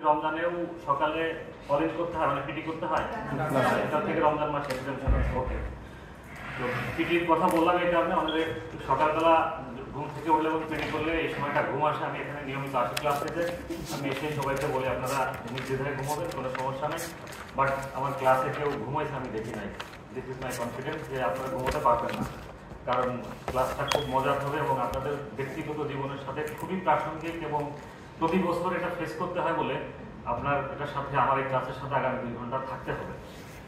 রমজানেও সকালে অরেঞ্জ করতে হয়, মানে পিটি করতে হয়, এটা থেকে রমজান মাসে এক্সেমশন আছে। ওকে, তো পিটির কথা বললাম এই কারণে, আমাদের সকালবেলা ঘুম থেকে উঠলে এবং পিটি করলে এই সময়টা ঘুম আসে। আমি এখানে নিয়মিত আসি ক্লাস নিতে, আমি এসে সবাইকে বলি আপনারা নির্দ্বিধায় ঘুমাবেন, কোনো সমস্যা নেই। বাট আমার ক্লাসে কেউ ঘুমাইছে আমি দেখি নাই। দিস ইজ মাই কনফিডেন্স যে আপনারা ঘুমোতে পারবেন না, কারণ ক্লাসটা খুব মজার হবে এবং আপনাদের ব্যক্তিগত জীবনের সাথে খুবই প্রাসঙ্গিক এবং প্রতি বছর এটা ফেস করতে হয় বলে আপনার এটার সাথে আমার এই ক্লাসের সাথে আগামী 2 ঘন্টা থাকতে হবে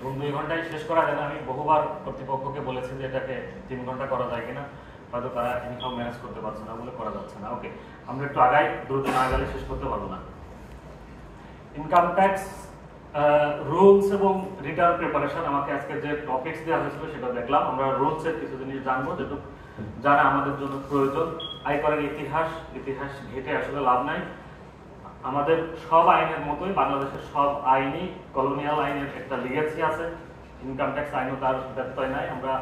এবং 2 ঘন্টায় শেষ করা যায় না। আমি বহুবার কর্তৃপক্ষকে বলেছি যে এটাকে 3 ঘন্টা করা যায় কিনা, হয়তো তারা ইনকাম ম্যানেজ করতে পারছে না বলে করা যাচ্ছে না। ওকে, আমরা একটু আগাই, দ্রুত না গেলে শেষ করতে পারবো না। ইনকাম ট্যাক্স রুলস এবং রিটার্ন প্রিপারেশন, আমাকে আজকে যে টপিকস দেওয়া হয়েছিল সেটা দেখলাম। আমরা রুলসের কিছু জিনিস জানবো যেটুকু জানা আমাদের জন্য প্রয়োজন। আয়করের ইতিহাস ঘেটে আসলে লাভ নাই। আমাদের সব আইনের মতোই বাংলাদেশের সব আইনই কলোনিয়াল আইনের একটা লিগেসি আছে, ইনকাম ট্যাক্স আইনও তার ব্যত্যয় নাই। আমরা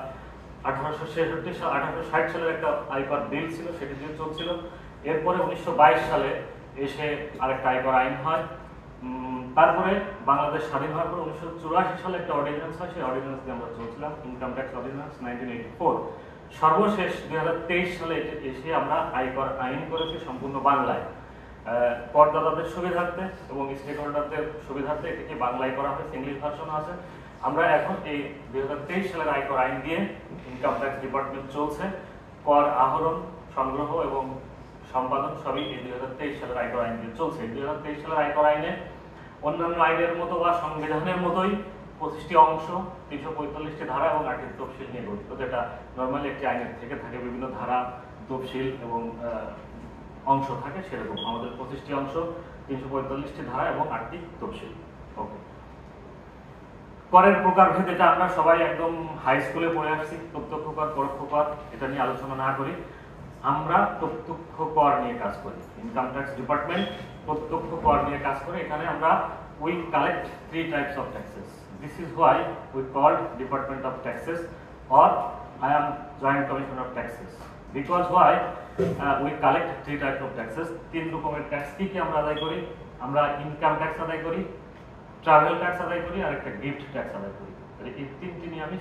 1860 সালের একটা আয়কর বিল ছিল, সেটি দিয়ে চলছিল। এরপরে 1922 সালে এসে আরেকটা আয়কর আইন হয়। তারপরে বাংলাদেশ স্বাধীন হওয়ার পর 1984 সালে একটা অর্ডিন্যান্স হয়, সেই অর্ডিন্যান্স দিয়ে আমরা চলছিলাম, ইনকাম ট্যাক্স অর্ডিন্যান্স 1984। সর্বশেষ 2023 সালে এসে আমরা আয়কর আইন করেছি সম্পূর্ণ বাংলায়, করদাতাদের সুবিধার্থে এবং স্টেক হোল্ডারদের সুবিধার্থে এটিকে বাংলায় করা হয়েছে, ইংলিশ ভার্সন আছে। আমরা এখন এই 2023 সালের আয়কর আইন দিয়ে ইনকাম ট্যাক্স ডিপার্টমেন্ট চলছে। কর আহরণ, সংগ্রহ এবং সম্পাদন সবই এই 2023 সালের আয়কর আইন দিয়ে চলছে। 2023 সালের আয়কর আইনে অন্যান্য আইনের মতো বা সংবিধানের মতোই 25টি অংশ, 345টি ধারা এবং 8টি তফসিল নিয়ে গঠিত, যেটা নর্মালি একটি আইনের থেকে থাকে। বিভিন্ন ধারা, তফসিল এবং অংশ থাকে, সেরকম আমাদের 25টি অংশ, 345টি ধারা এবং 8টি তফসিল। ওকে, করের প্রকারভেদ এটা আমরা সবাই একদম হাই স্কুলে পড়ে আসছি, প্রত্যক্ষ কর, পরোক্ষ কর, এটা নিয়ে আলোচনা না করি। আমরা প্রত্যক্ষ কর নিয়ে কাজ করি, ইনকাম ট্যাক্স ডিপার্টমেন্ট প্রত্যক্ষ কর নিয়ে কাজ করে। এখানে আমরা we collect 3 types of taxes. This is why we called Department of Taxes, or I am Joint Commissioner of Taxes, because why we collect 3 types of taxes. 3 রকমের ট্যাক্স কি কি আমরা আদায় করি? আমরা ইনকাম ট্যাক্স আদায় করি, ট্রাভেল ট্যাক্স আদায় করি, আর একটা গিফট ট্যাক্স আদায় করি। এই 3টি নিয়ে আমি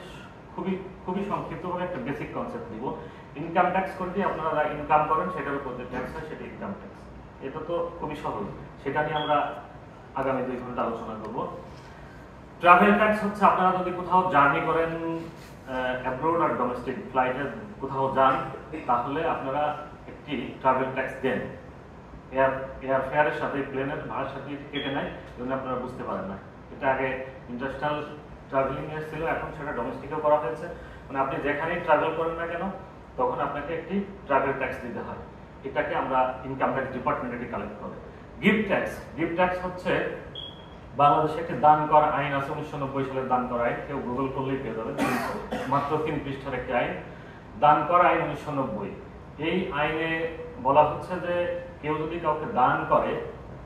খুবই সংক্ষিপ্তভাবে একটা বেসিক কনসেপ্ট দিব। ইনকাম ট্যাক্স করতে আপনারা ইনকাম করেন, সেটার উপর যে ট্যাক্স হয় সেটা ইনকাম ট্যাক্স। এটা তো খুবই সহজ, সেটা নিয়ে আমরা আগামী 2 ঘন্টা আলোচনা করব। ট্রাভেল ট্যাক্স হচ্ছে আপনারা যদি কোথাও জার্নি করেন, অ্যাব্রোড আর ডোমেস্টিক ফ্লাইটে কোথাও যান, তাহলে আপনারা একটি ট্রাভেল ট্যাক্স দেন। এয়ার ফেয়ারের সাথে, প্লেনের ভাড়ার সাথে কেটে নেয়, জন্য আপনারা বুঝতে পারেন না। এটা আগে ইন্টারন্যাশনাল ট্রাভেলিং এর ছিল, এখন সেটা ডোমেস্টিকেও করা হয়েছে। মানে আপনি যেখানেই ট্রাভেল করেন না কেন, তখন আপনাকে একটি ট্রাভেল ট্যাক্স দিতে হয়। এটাকে আমরা ইনকাম ট্যাক্স ডিপার্টমেন্টে কালেক্ট করে। গিফট ট্যাক্স হচ্ছে বাংলাদেশে একটি দান কর আইন আছে, 1990 সালের দান কর আইন, কেউ গুগল করলেই পেয়ে যাবেন, মাত্র 3 পৃষ্ঠার একটি আইন, দান কর আইন 1990। এই আইনে বলা হচ্ছে যে কেউ যদি কাউকে দান করে,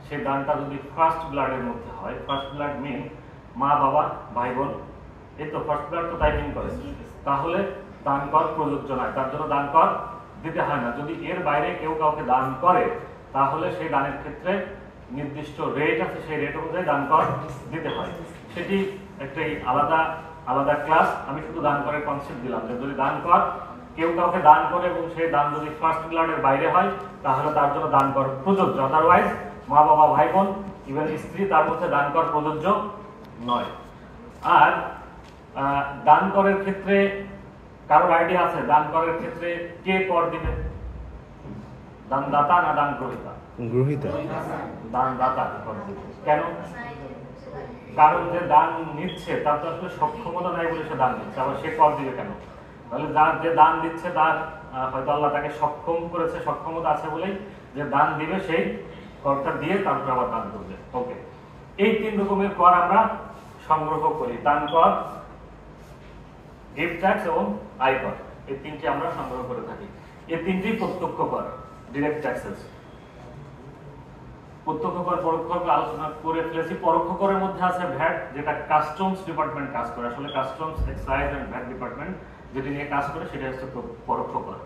সেই দানটা যদি ফার্স্ট ব্লাডের মধ্যে হয়, ফার্স্ট ব্লাড মিন মা বাবা ভাই বোন, এই তো ফার্স্ট ব্লাড তো তাই মিন করে, তাহলে দান কর প্রযোজ্য নয়, তার জন্য দান কর দিতে হয় না। যদি এর বাইরে কেউ কাউকে দান করে, তাহলে সেই দানের ক্ষেত্রে নির্দিষ্ট রেট আছে, সেই রেট অনুযায়ী দান কর দিতে হয়। সেটি একটি আলাদা ক্লাস। আমি শুধু দান করের কনসেপ্ট দিলাম যে যদি দান কর, কেউ কাউকে দান করে এবং সেই দান যদি ফার্স্ট ব্লাডের বাইরে হয়, তাহলে তার জন্য দান কর প্রযোজ্য। আদারওয়াইজ মা বাবা ভাই বোন ইভেন স্ত্রী, তার মধ্যে দান কর প্রযোজ্য নয়। আর দান করের ক্ষেত্রে কারোর আইডিয়া আছে দান করের ক্ষেত্রে কে কর দিবে? দানদাতা না দান গ্রহীতা? দানদাতা কর দিবে। কেন? কারণ যে দান নিচ্ছে তার তো আসলে সক্ষমতা নাই বলে সে দান দিচ্ছে, আবার সে কর দিবে কেন? তাহলে যে দান দিচ্ছে তার হয়তো আল্লাহ তাকে সক্ষম করেছে, সক্ষমতা আছে বলেই যে দান দিবে সেই করটা দিয়ে তারপর আবার দান করবে। ওকে, এই 3 রকমের কর আমরা সংগ্রহ করি, দান কর, গিফট ট্যাক্স এবং আয়কর। এই 3টি আমরা সংগ্রহ করে থাকি। এই 3টি প্রত্যক্ষ কর, ডিরেক্ট ট্যাক্সেস। প্রত্যক্ষ কর, পরোক্ষ কর আলোচনা করে ফেলেছি। পরোক্ষ করের মধ্যে আছে ভ্যাট, যেটা কাস্টমস ডিপার্টমেন্ট কাজ করে। আসলে customs, excise and VAT department যেটি নিয়ে কাজ করে, সেটা হচ্ছে পরোক্ষ কর।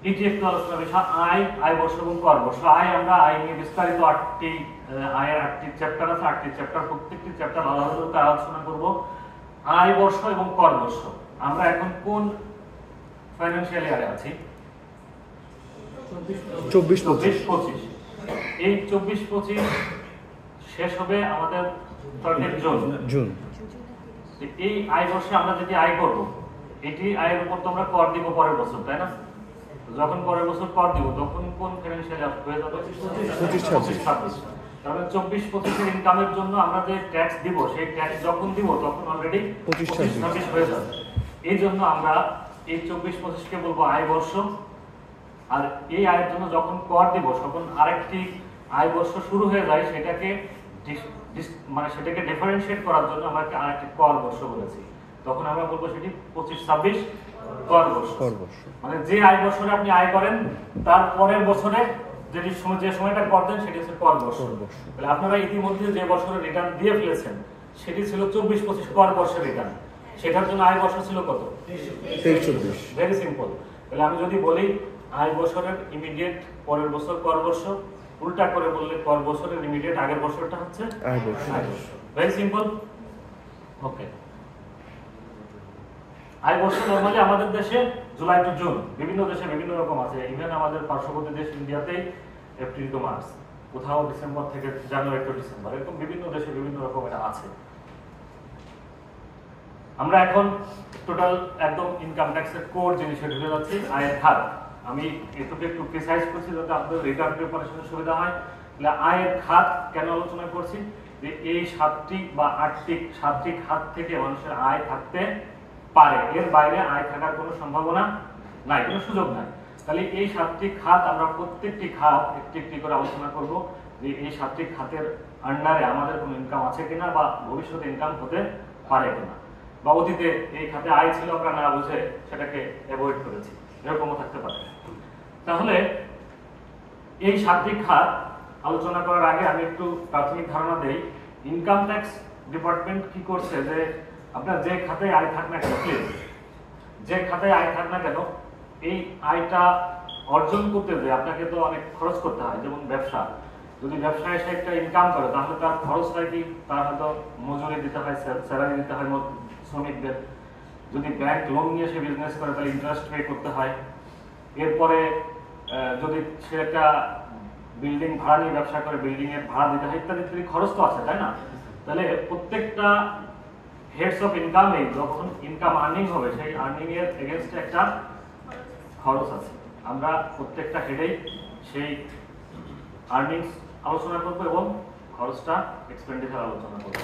এটি একটু আলোচনা বিষয় আয় বর্ষ এবং কর বর্ষ। আমরা আয় নিয়ে বিস্তারিত আয়ের 8টি চ্যাপ্টার আছে, 8টি চ্যাপ্টার, প্রত্যেকটি চ্যাপ্টার আলাদা করে আলোচনা করব। আয় বর্ষ এবং কর বর্ষ। আমরা এখন কোন ফাইন্যান্সিয়াল ইয়ারে আছি? 24-25। এই 24-25 শেষ হবে আমাদের 30 জুন। এই আয় বর্ষে আমরা যদি আয় করব, এটি আয়ের উপর তো আমরা কর দিব পরের বছর, তাই না? যখন পরের বছর কর দিব তখন কোন ফাইন্যান্সিয়াল ইয়ার হয়ে যাবে? 25-26। তাহলে 24-25 এর ইনকামের জন্য আমরা যে ট্যাক্স দিব, সেই ট্যাক্স যখন দিব তখন অলরেডি 25-26 হয়ে যাবে। এই জন্য আমরা এই 24-25 কে বলবো আয় বর্ষ। আর এই আয়ের জন্য যখন কর দিব তখন আরেকটি আয় বর্ষ শুরু হয়ে যায়, সেটাকে সেটাকে ডিফারেন্সিয়েট করার জন্য আমরা আরেকটি কর বর্ষ বলেছি। তখন আমরা বলবো সেটি 25-26 কর বর্ষ। মানে যে আয় বছরে আপনি আয় করেন তার পরের বছরে যে সময়টা কর দেন সেটি হচ্ছে কর বর্ষ। তাহলে আপনারা ইতিমধ্যে যে বছরে রিটার্ন দিয়ে ফেলেছেন সেটি ছিল 24-25 কর বর্ষের রিটার্ন। সেটার জন্য আয় বর্ষ ছিল কত? 23-24। Very simple. তাহলে আমি যদি বলি আয় বছরের ইমিডিয়েট পরের বছর কর বর্ষ, উল্টা করে বললে কর বছরের ইমিডিয়েট আগের বছরটা হচ্ছে আয় বর্ষ। Very simple. ওকে। আয় বর্ষ নরমালি আমাদের দেশে জুলাই টু জুন, বিভিন্ন দেশে বিভিন্ন রকম আছে। ইভেন আমাদের পার্শ্ববর্তী দেশ ইন্ডিয়াতেই এপ্রিল টু মার্চ, কোথাও ডিসেম্বর থেকে জানুয়ারি টু ডিসেম্বর, এরকম বিভিন্ন দেশে বিভিন্ন রকম এটা আছে। আমরা এখন টোটাল একদম ইনকাম ট্যাক্সের কোর জিনিসে ঢুকে যাচ্ছি, আয়ের খাত। আমি এটুকু একটু প্রিসাইজ করছি যাতে আপনাদের রিটার্ন প্রিপারেশনের সুবিধা হয়। তাহলে আয়ের খাত কেন আলোচনা করছি? যে এই 7টি বা 8টি খাত থেকে মানুষের আয় থাকতে পারে, এর বাইরে আয় থাকার কোনো সম্ভাবনা নাই, কোনো সুযোগ নাই। তাহলে এই 7টি খাত আমরা প্রত্যেকটি খাত একটি একটি করে আলোচনা করব, যে এই 7টি খাতের আন্ডারে আমাদের কোনো ইনকাম আছে কিনা বা ভবিষ্যতে ইনকাম হতে পারে কিনা, বা অতীতে এই খাতে আয় ছিল আমরা না বুঝে সেটাকে অ্যাভয়েড করেছি, এরকমও থাকতে পারে। তাহলে এই 7টি খাত আলোচনা করার আগে আমি একটু প্রাথমিক ধারণা দেই। ইনকাম ট্যাক্স ডিপার্টমেন্ট কি করছে, যে আপনার যে খাতে আয় থাক না কেন, যে খাতে আয় থাক না কেন, এই আয়টা অর্জন করতে যে আপনাকে তো অনেক খরচ করতে হয়। যেমন ব্যবসা, যদি ব্যবসায় এসে একটা ইনকাম করে তাহলে তার খরচ হয় কি, তার হয়তো মজুরি দিতে হয়, স্যালারি দিতে হয় শ্রমিকদের। যদি ব্যাংক লোন নিয়ে সে বিজনেস করে তাহলে ইন্টারেস্ট পে করতে হয়। এরপরে যদি সে একটা বিল্ডিং ভাড়া নিয়ে ব্যবসা করে, বিল্ডিং এর ভাড়া দিতে হয়, ইত্যাদি ইত্যাদি খরচ তো আছে, তাই না? তাহলে প্রত্যেকটা হেডস অফ ইনকামে যখন ইনকাম আর্নিং হবে, সেই আর্নিং এর এগেইনস্টে একটা খরচ আছে। আমরা প্রত্যেকটা হেডেই সেই আর্নিংস আলোচনা করব এবং খরচটা এক্সপেন্ডিচার আলোচনা করব।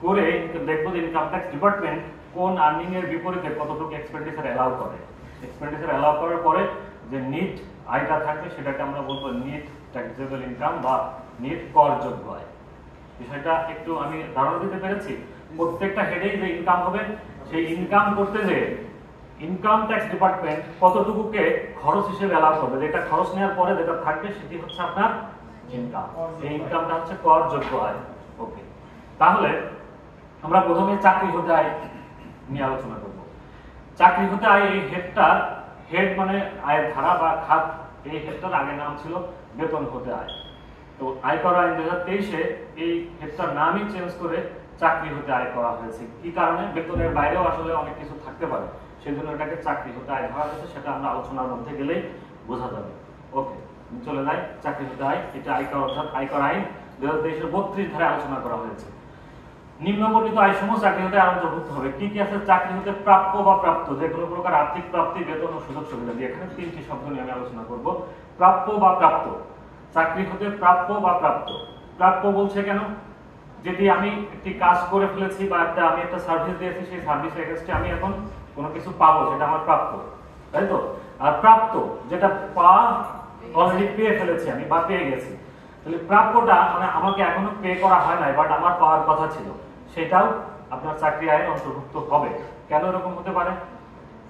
করে দেখবো যে ইনকাম ট্যাক্স ডিপার্টমেন্ট কোন আর্নিং এর বিপরীতে কতটুকু এক্সপেন্ডিচার অ্যালাউ করে। এক্সপেন্ডিচার অ্যালাউ করার পরে যে নিট আয়টা থাকবে সেটাকে আমরা বলবো নিট ট্যাক্সেবল ইনকাম বা নিট করযোগ্য আয়। বিষয়টা একটু আমি ধারণা দিতে পেরেছি। প্রত্যেকটা হেডেই যে ইনকাম হবে, সেই ইনকাম করতে যে ইনকাম ট্যাক্স ডিপার্টমেন্ট কতটুকুকে খরচ হিসেবে অ্যালাউ করবে, যেটা খরচ নেওয়ার পরে যেটা থাকবে সেটি হচ্ছে আপনার ইনকাম। এই ইনকামটা হচ্ছে করযোগ্য আয়। ওকে, তাহলে আমরা প্রথমে চাকরি হতে আয় নিয়ে আলোচনা করব। চাকরি হতে আয়, এই হেড মানে আয়ের ধারা বা খাত। এই হেডটার আগে নাম ছিল বেতন হতে আয়। তো আয়কর আইন 2023-এ এই হেডটার নামই চেঞ্জ করে চাকরি হতে আয় করা হয়েছে। কি কারণে? বেতনের বাইরেও আসলে অনেক কিছু থাকতে পারে, সেজন্য এটাকে চাকরি হতে আয় ধরা হয়েছে। সেটা আমরা আলোচনার মধ্যে গেলেই বোঝা যাবে। ওকে, চলে যাই চাকরি হতে আয়। এটা আয়কর অর্থাৎ আয়কর আইন 2023-এর 32 ধারায় আলোচনা করা হয়েছে। নিম্নবর্ণিত আয় সমূহ চাকরি হতে অন্তর্ভুক্ত হবে। কি কি আছে? চাকরি হতে প্রাপ্য বা প্রাপ্ত যে কোনো প্রকার আর্থিক প্রাপ্তি, বেতন ও সুযোগ সুবিধা দিয়ে। এখানে 3টি শব্দ নিয়ে আমি আলোচনা করব। প্রাপ্য বা প্রাপ্ত, চাকরি হতে প্রাপ্য বা প্রাপ্ত। প্রাপ্য বলছে কেন? যদি আমি একটি কাজ করে ফেলেছি বা আমি একটা সার্ভিস দিয়েছি, সেই সার্ভিস এগেইনস্টে আমি এখন কোনো কিছু পাবো, সেটা আমার প্রাপ্য, তাই তো? আর প্রাপ্ত যেটা অলরেডি পেয়ে ফেলেছি আমি বা পেয়ে গেছি। তাহলে প্রাপ্যটা মানে আমাকে এখনো পে করা হয় নাই, বাট আমার পাওয়ার কথা ছিল, সেটাও আপনার চাকরি আয়ের অন্তর্ভুক্ত হবে। কেন এরকম হতে পারে?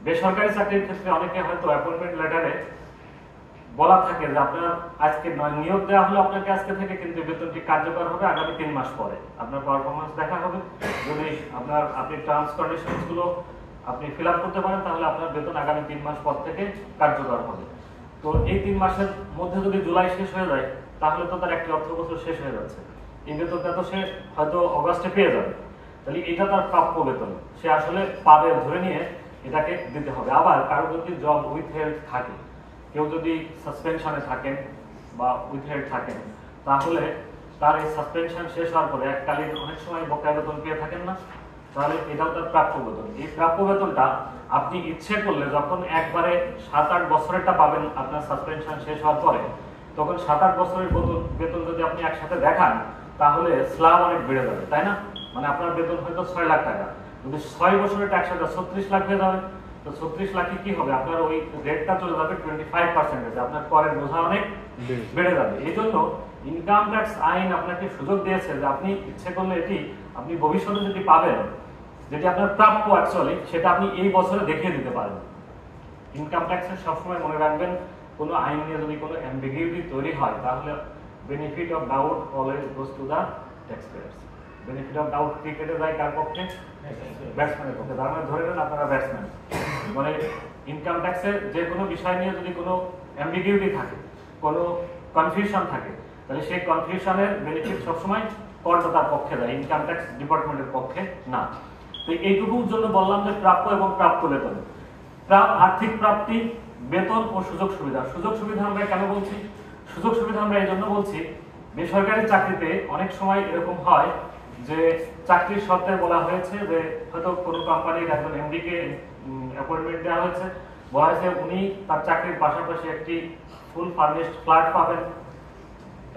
বেসরকারি চাকরির ক্ষেত্রে অনেকে হয়তো অ্যাপয়েন্টমেন্ট লেটারে বলা থাকে যে আপনার আজকে নিয়োগ দেওয়া হলো আপনাকে আজকে থেকে, কিন্তু বেতনটি কার্যকর হবে আগামী 3 মাস পরে। আপনার পারফরমেন্স দেখা হবে, যদি আপনি টার্মস কন্ডিশনস গুলো আপনি ফিল আপ করতে পারেন তাহলে আপনার বেতন আগামী 3 মাস পর থেকে কার্যকর হবে। তো এই 3 মাসের মধ্যে যদি জুলাই শেষ হয়ে যায় তাহলে তো তার একটি অর্থ বছর শেষ হয়ে যাচ্ছে। এই বেতনটা তো সে হয়তো অগাস্টে পেয়ে যাবে, তাহলে এটা তার প্রাপ্য বেতন, সে আসলে পাবে ধরে নিয়ে এটাকে দিতে হবে। আবার কারো যদি জব উইথ হেল্ড থাকে, কেউ যদি সাসপেনশনে থাকেন বা উইথ হেল্ড থাকেন, তাহলে তার এই সাসপেনশন শেষ হওয়ার পরে এককালীন অনেক সময় বকেয়া বেতন পেয়ে থাকেন না, তাহলে এটাও তার প্রাপ্য বেতন। এই প্রাপ্য বেতনটা আপনি ইচ্ছে করলে যখন একবারে 7-8 বছরেরটা পাবেন আপনার সাসপেনশন শেষ হওয়ার পরে, তখন 7-8 বছরের বেতন যদি আপনি একসাথে দেখান তাহলে স্ল্যাব অনেক বেড়ে যাবে, তাই না? মানে আপনার বেতন হয়তো 6 লাখ টাকা, যদি 6 বছরের একসাথে 36 লাখ হয়ে যাবে, তো 36 লাখে কি হবে, আপনার ওই রেটটা চলে যাবে 25%, আপনার করের বোঝা অনেক বেড়ে যাবে। এই জন্য ইনকাম ট্যাক্স আইন আপনাকে সুযোগ দিয়েছে যে আপনি ইচ্ছে করলে এটি আপনি ভবিষ্যতে যদি পাবেন, যেটি আপনার প্রাপ্য অ্যাকচুয়ালি, সেটা আপনি এই বছরে দেখিয়ে দিতে পারেন। ইনকাম ট্যাক্সের সবসময় মনে রাখবেন, কোনো আইন নিয়ে যদি কোনো অ্যাম্বিগুইটি তৈরি হয় তাহলে benefit of doubt always goes to the taxpayers. Benefit of doubt কি কেটে যায় কার পক্ষে? ব্যাটসম্যানের পক্ষে। তার মানে ধরে নেন আপনারা ব্যাটসম্যান, মানে ইনকাম ট্যাক্সের যে কোনো বিষয় নিয়ে যদি কোনো অ্যাম্বিগুইটি থাকে, কোনো কনফিউশন থাকে, তাহলে সেই কনফিউশনের বেনিফিট সবসময় করদাতার পক্ষে যায়, ইনকাম ট্যাক্স ডিপার্টমেন্টের পক্ষে না। তো এইটুকুর জন্য বললাম যে প্রাপ্য এবং প্রাপ্য বেতন, আর্থিক প্রাপ্তি, বেতন ও সুযোগ সুবিধা। সুযোগ সুবিধা আমরা কেন বলছি? সুযোগ সুবিধা আমরা এই জন্য বলছি, বেসরকারি চাকরিতে অনেক সময় এরকম হয় যে চাকরির শর্তে বলা হয়েছে যে হয়তো কোনো কোম্পানির একজন এমডি কে অ্যাপয়েন্টমেন্ট দেওয়া হয়েছে, বলা হয়েছে উনি তার চাকরির পাশাপাশি একটি ফুল ফার্নিশড ফ্ল্যাট পাবেন,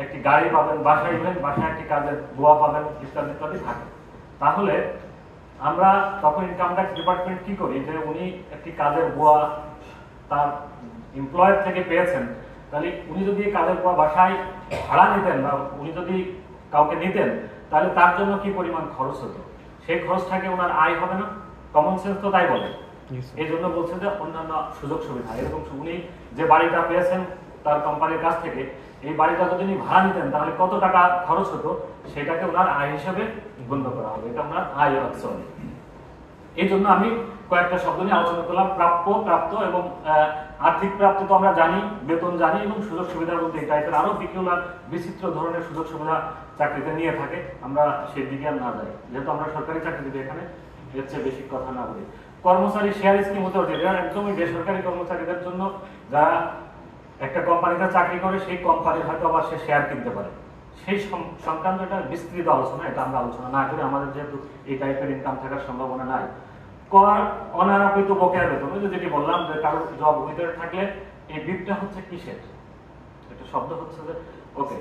একটি গাড়ি পাবেন, বাসায় ইভেন বাসায় একটি কাজের গোয়া পাবেন, ইত্যাদি ইত্যাদি থাকে। তাহলে আমরা তখন ইনকাম ট্যাক্স ডিপার্টমেন্ট কি করি, যে উনি একটি কাজের গোয়া তার এমপ্লয়ার থেকে পেয়েছেন, তাহলে উনি যদি এই কাজের গোয়া বাসায় ভাড়া নিতেন বা উনি যদি কাউকে নিতেন, তাহলে তার জন্য কি পরিমাণ খরচ হতো, সেই খরচটাকে ওনার আয় হবে না? কমন সেন্স তো তাই বলে। এই জন্য বলছে যে অন্যান্য সুযোগ সুবিধা, এরকম উনি যে বাড়িটা পেয়েছেন তার কোম্পানির কাছ থেকে, এই বাড়িটা যদি উনি ভাড়া নিতেন তাহলে কত টাকা খরচ হতো সেটাকে ওনার আয় হিসেবে গণ্য করা হবে, এটা ওনার আয় হচ্ছে। এই জন্য আমি কয়েকটা শব্দ নিয়ে আলোচনা করলাম, প্রাপ্য, প্রাপ্ত এবং আর্থিক প্রাপ্তি তো আমরা জানি, বেতন জানি, এবং সুযোগ সুবিধার মধ্যে এই টাইপের আরো বিচিত্র ধরনের সুযোগ সুবিধা চাকরিতে নিয়ে থাকে, আমরা সেই দিকে আর না যাই, যেহেতু আমরা সরকারি চাকরিতে এখানে এর চেয়ে বেশি কথা না বলি। কর্মচারী শেয়ার স্কিম হতে হচ্ছে, এটা একদমই বেসরকারি কর্মচারীদের জন্য, যারা একটা কোম্পানিতে চাকরি করে সেই কোম্পানির হয়তো আবার সে শেয়ার কিনতে পারে, সেই সংক্রান্ত একটা বিস্তৃত আলোচনা, এটা আমরা আলোচনা না করে, আমাদের যেহেতু এই টাইপের ইনকাম থাকার সম্ভাবনা নাই। কর অনারোপিত বকেয়া বেতন, যেটি বললাম যে কারোর জব উইথের থাকলে এই বিপটা হচ্ছে কিসের, একটা শব্দ হচ্ছে যে ওকে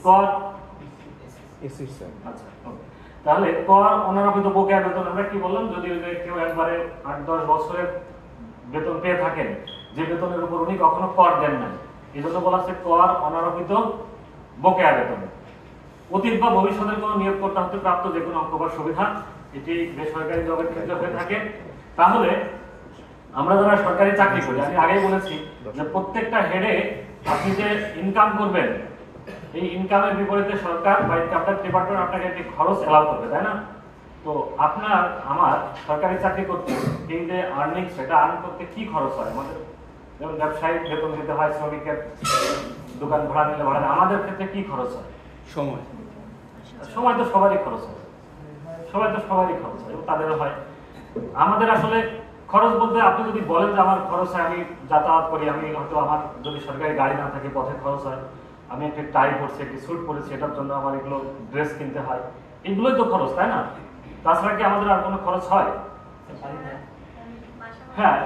কর, আচ্ছা ওকে, তাহলে কর অনারোপিত বকেয়া বেতন আমরা কি বললাম, যদি কেউ একবারে 8-10 বছরের বেতন পেয়ে থাকেন, যে বেতনের উপর উনি কখনো কর দেন নাই, এই জন্য বলা হচ্ছে কর অনারোপিত বকেয়া বেতন। অতীত বা ভবিষ্যতের কোনো নিয়োগকর্তা হতে প্রাপ্ত যে কোনো অঙ্ক বা সুবিধা, এটি বেসরকারি জবের ক্ষেত্রে হয়ে থাকে। তাহলে আমরা যারা সরকারি চাকরি করি, আমি আগেই বলেছি যে প্রত্যেকটা হেডে আপনি যে ইনকাম করবেন, এই ইনকামের বিপরীতে সরকার বা ইনকাম ট্যাক্স ডিপার্টমেন্ট আপনাকে একটি খরচ এলাও করবে, তাই না? তো আপনার আমার সরকারি চাকরি করতে এই যে আর্নিং, সেটা আর্ন করতে কি খরচ হয় আমাদের? যেমন ব্যবসায়িক বেতন দিতে হয়, শ্রমিকের দোকান ভাড়া নিলে ভাড়া, আমাদের ক্ষেত্রে কি খরচ হয়? সময়। সময় তো সবারই খরচ হয়, এবং তাদেরও হয়। আমাদের আসলে খরচ বলতে, আপনি যদি বলেন যে আমার খরচ হয়, আমি যাতায়াত করি, আমি হয়তো আমার যদি সরকারি গাড়ি না থাকে পথে খরচ হয়, আমি একটা টাই পরছি, একটি স্যুট পরেছি, এটার জন্য আমার এগুলো ড্রেস কিনতে হয়, এগুলোই তো খরচ, তাই না? তাছাড়া কি আমাদের আর কোনো খরচ হয়? হ্যাঁ,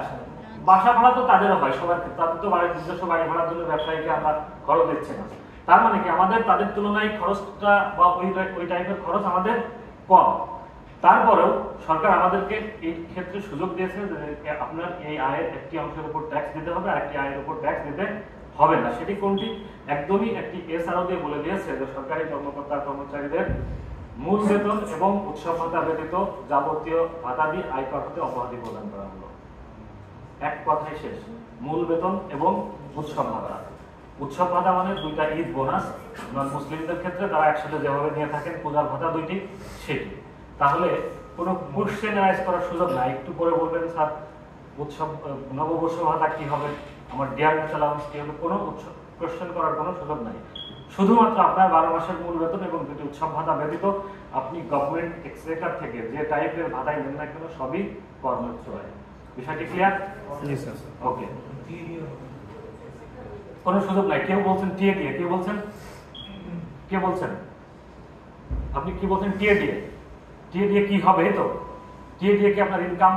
বাসা ভাড়া তো তাদেরও হয়, সবার, তাদের তো নিজস্ব বাড়ি ভাড়ার জন্য ব্যবসায়ীকে আমরা খরচ দিচ্ছি না। তার মানে কি আমাদের তাদের তুলনায় খরচটা বা ওই টাইপের খরচ আমাদের কম। তারপরেও সরকার আমাদেরকে এই ক্ষেত্রে সুযোগ দিয়েছে যে আপনার এই আয়ের একটি অংশের উপর ট্যাক্স দিতে হবে, আর একটি আয়ের উপর ট্যাক্স দিতে হবে না। সেটি কোনটি? একদমই একটি এসআরও দিয়ে বলে দিয়েছে যে সরকারি কর্মকর্তা কর্মচারীদের মূল বেতন এবং উৎসব ভাতা ব্যতীত যাবতীয় ভাতাদি আয়কর হতে অব্যাহতি প্রদান করা হলো। এক কথাই শেষ, মূল বেতন এবং উৎসব ভাতা। উৎসব ভাতা মানে দুইটা ঈদ বোনাস, মুসলিমদের ক্ষেত্রে তারা একসাথে যেভাবে নিয়ে থাকেন পূজার ভাতা দুইটি, সেটি। তাহলে কোনো কোশ্চেন রাইজ করার সুযোগ নাই, একটু পরে বলবেন স্যার উৎসব নববর্ষ ভাতা কি হবে, আমার ডিয়ার ন্যাশনাল অ্যালাউন্স কি হবে, কোনো কোশ্চেন করার কোনো সুযোগ নাই। শুধুমাত্র আপনার 12 মাসের মূল বেতন এবং দুটি উৎসব ভাতা ব্যতীত আপনি গভর্নমেন্ট এক্সচেকার থেকে যে টাইপের ভাতাই দেন না কেন সবই কর্মের চলে। বিষয়টি ক্লিয়ার? ওকে, কোনো সুযোগ নাই। কেউ বলছেন টিএ দিয়ে, কেউ বলছেন, কে বলছেন, আপনি কি বলছেন টিএ দিয়ে? টিএ দিয়ে কি হবে? তো টিএ দিয়ে কি আপনার ইনকাম?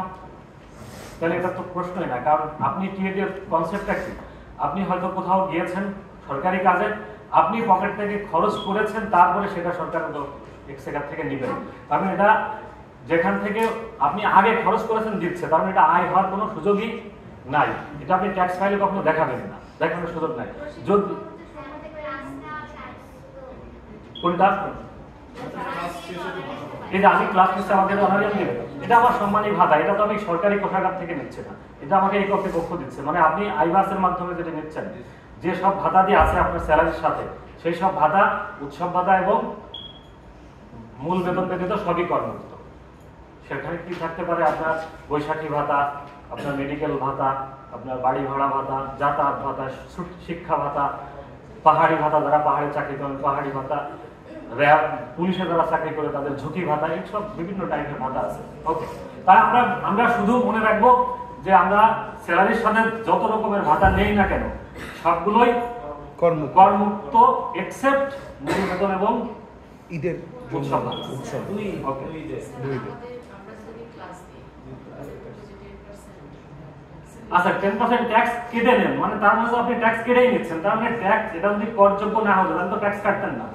তাহলে এটা তো প্রশ্নই না, কারণ আপনি টিএ দিয়ে কনসেপ্টটা কি? আপনি হয়তো কোথাও গিয়েছেন সরকারি কাজে, আপনি পকেট থেকে খরচ করেছেন, তারপরে সেটা সরকার এক্সচেকার থেকে নেবেন। তার মানে এটা যেখান থেকে আপনি আগে খরচ করেছেন দিচ্ছে, তার মানে এটা আয় হওয়ার কোনো সুযোগই নাই। এটা আপনি ট্যাক্স ফাইলে কখনো দেখাবেন না, দেখানোর সুযোগ নাই। যদি কোনটা এই যে আমি ক্লাস নিচ্ছি আমাকে অনারিয়াম দেবে, এটা আমার সম্মানী ভাতা, এটা তো আমি সরকারি কোষাগার থেকে নিচ্ছে না, এটা আমাকে এই কর্তৃপক্ষ দিচ্ছে। মানে আপনি আইবাসের মাধ্যমে যেটা নিচ্ছেন, যে সব ভাতা দিয়ে আছে আপনার স্যালারির সাথে, সেই সব ভাতা, উৎসব ভাতা এবং মূল বেতন ব্যতীত সবই কর্মরত। সেখানে কি থাকতে পারে? আপনার বৈশাখী ভাতা, আপনার মেডিকেল ভাতা, আপনার বাড়ি ভাড়া ভাতা, যাতায়াত ভাতা, শিক্ষা ভাতা, পাহাড়ি ভাতা, যারা পাহাড়ে চাকরি করেন পাহাড়ি ভাতা, র্যাব পুলিশে যারা চাকরি করে তাদের ঝুঁকি ভাতা, এইসব বিভিন্ন টাইপের ভাতা আছে। ওকে, তাই আমরা শুধু মনে রাখবো যে আমরা স্যালারির সাথে যত রকমের ভাতা নেই না কেন সবগুলোই কর্মমুক্ত এক্সেপ্ট মূল বেতন এবং ঈদের উৎসব ভাতা। আচ্ছা, 10% ট্যাক্স কেটে নেন, মানে তার মধ্যে আপনি ট্যাক্স কেটেই নিচ্ছেন, তার মানে ট্যাক্স এটা যদি করযোগ্য না হতো তাহলে তো ট্যাক্স কাটতেন না,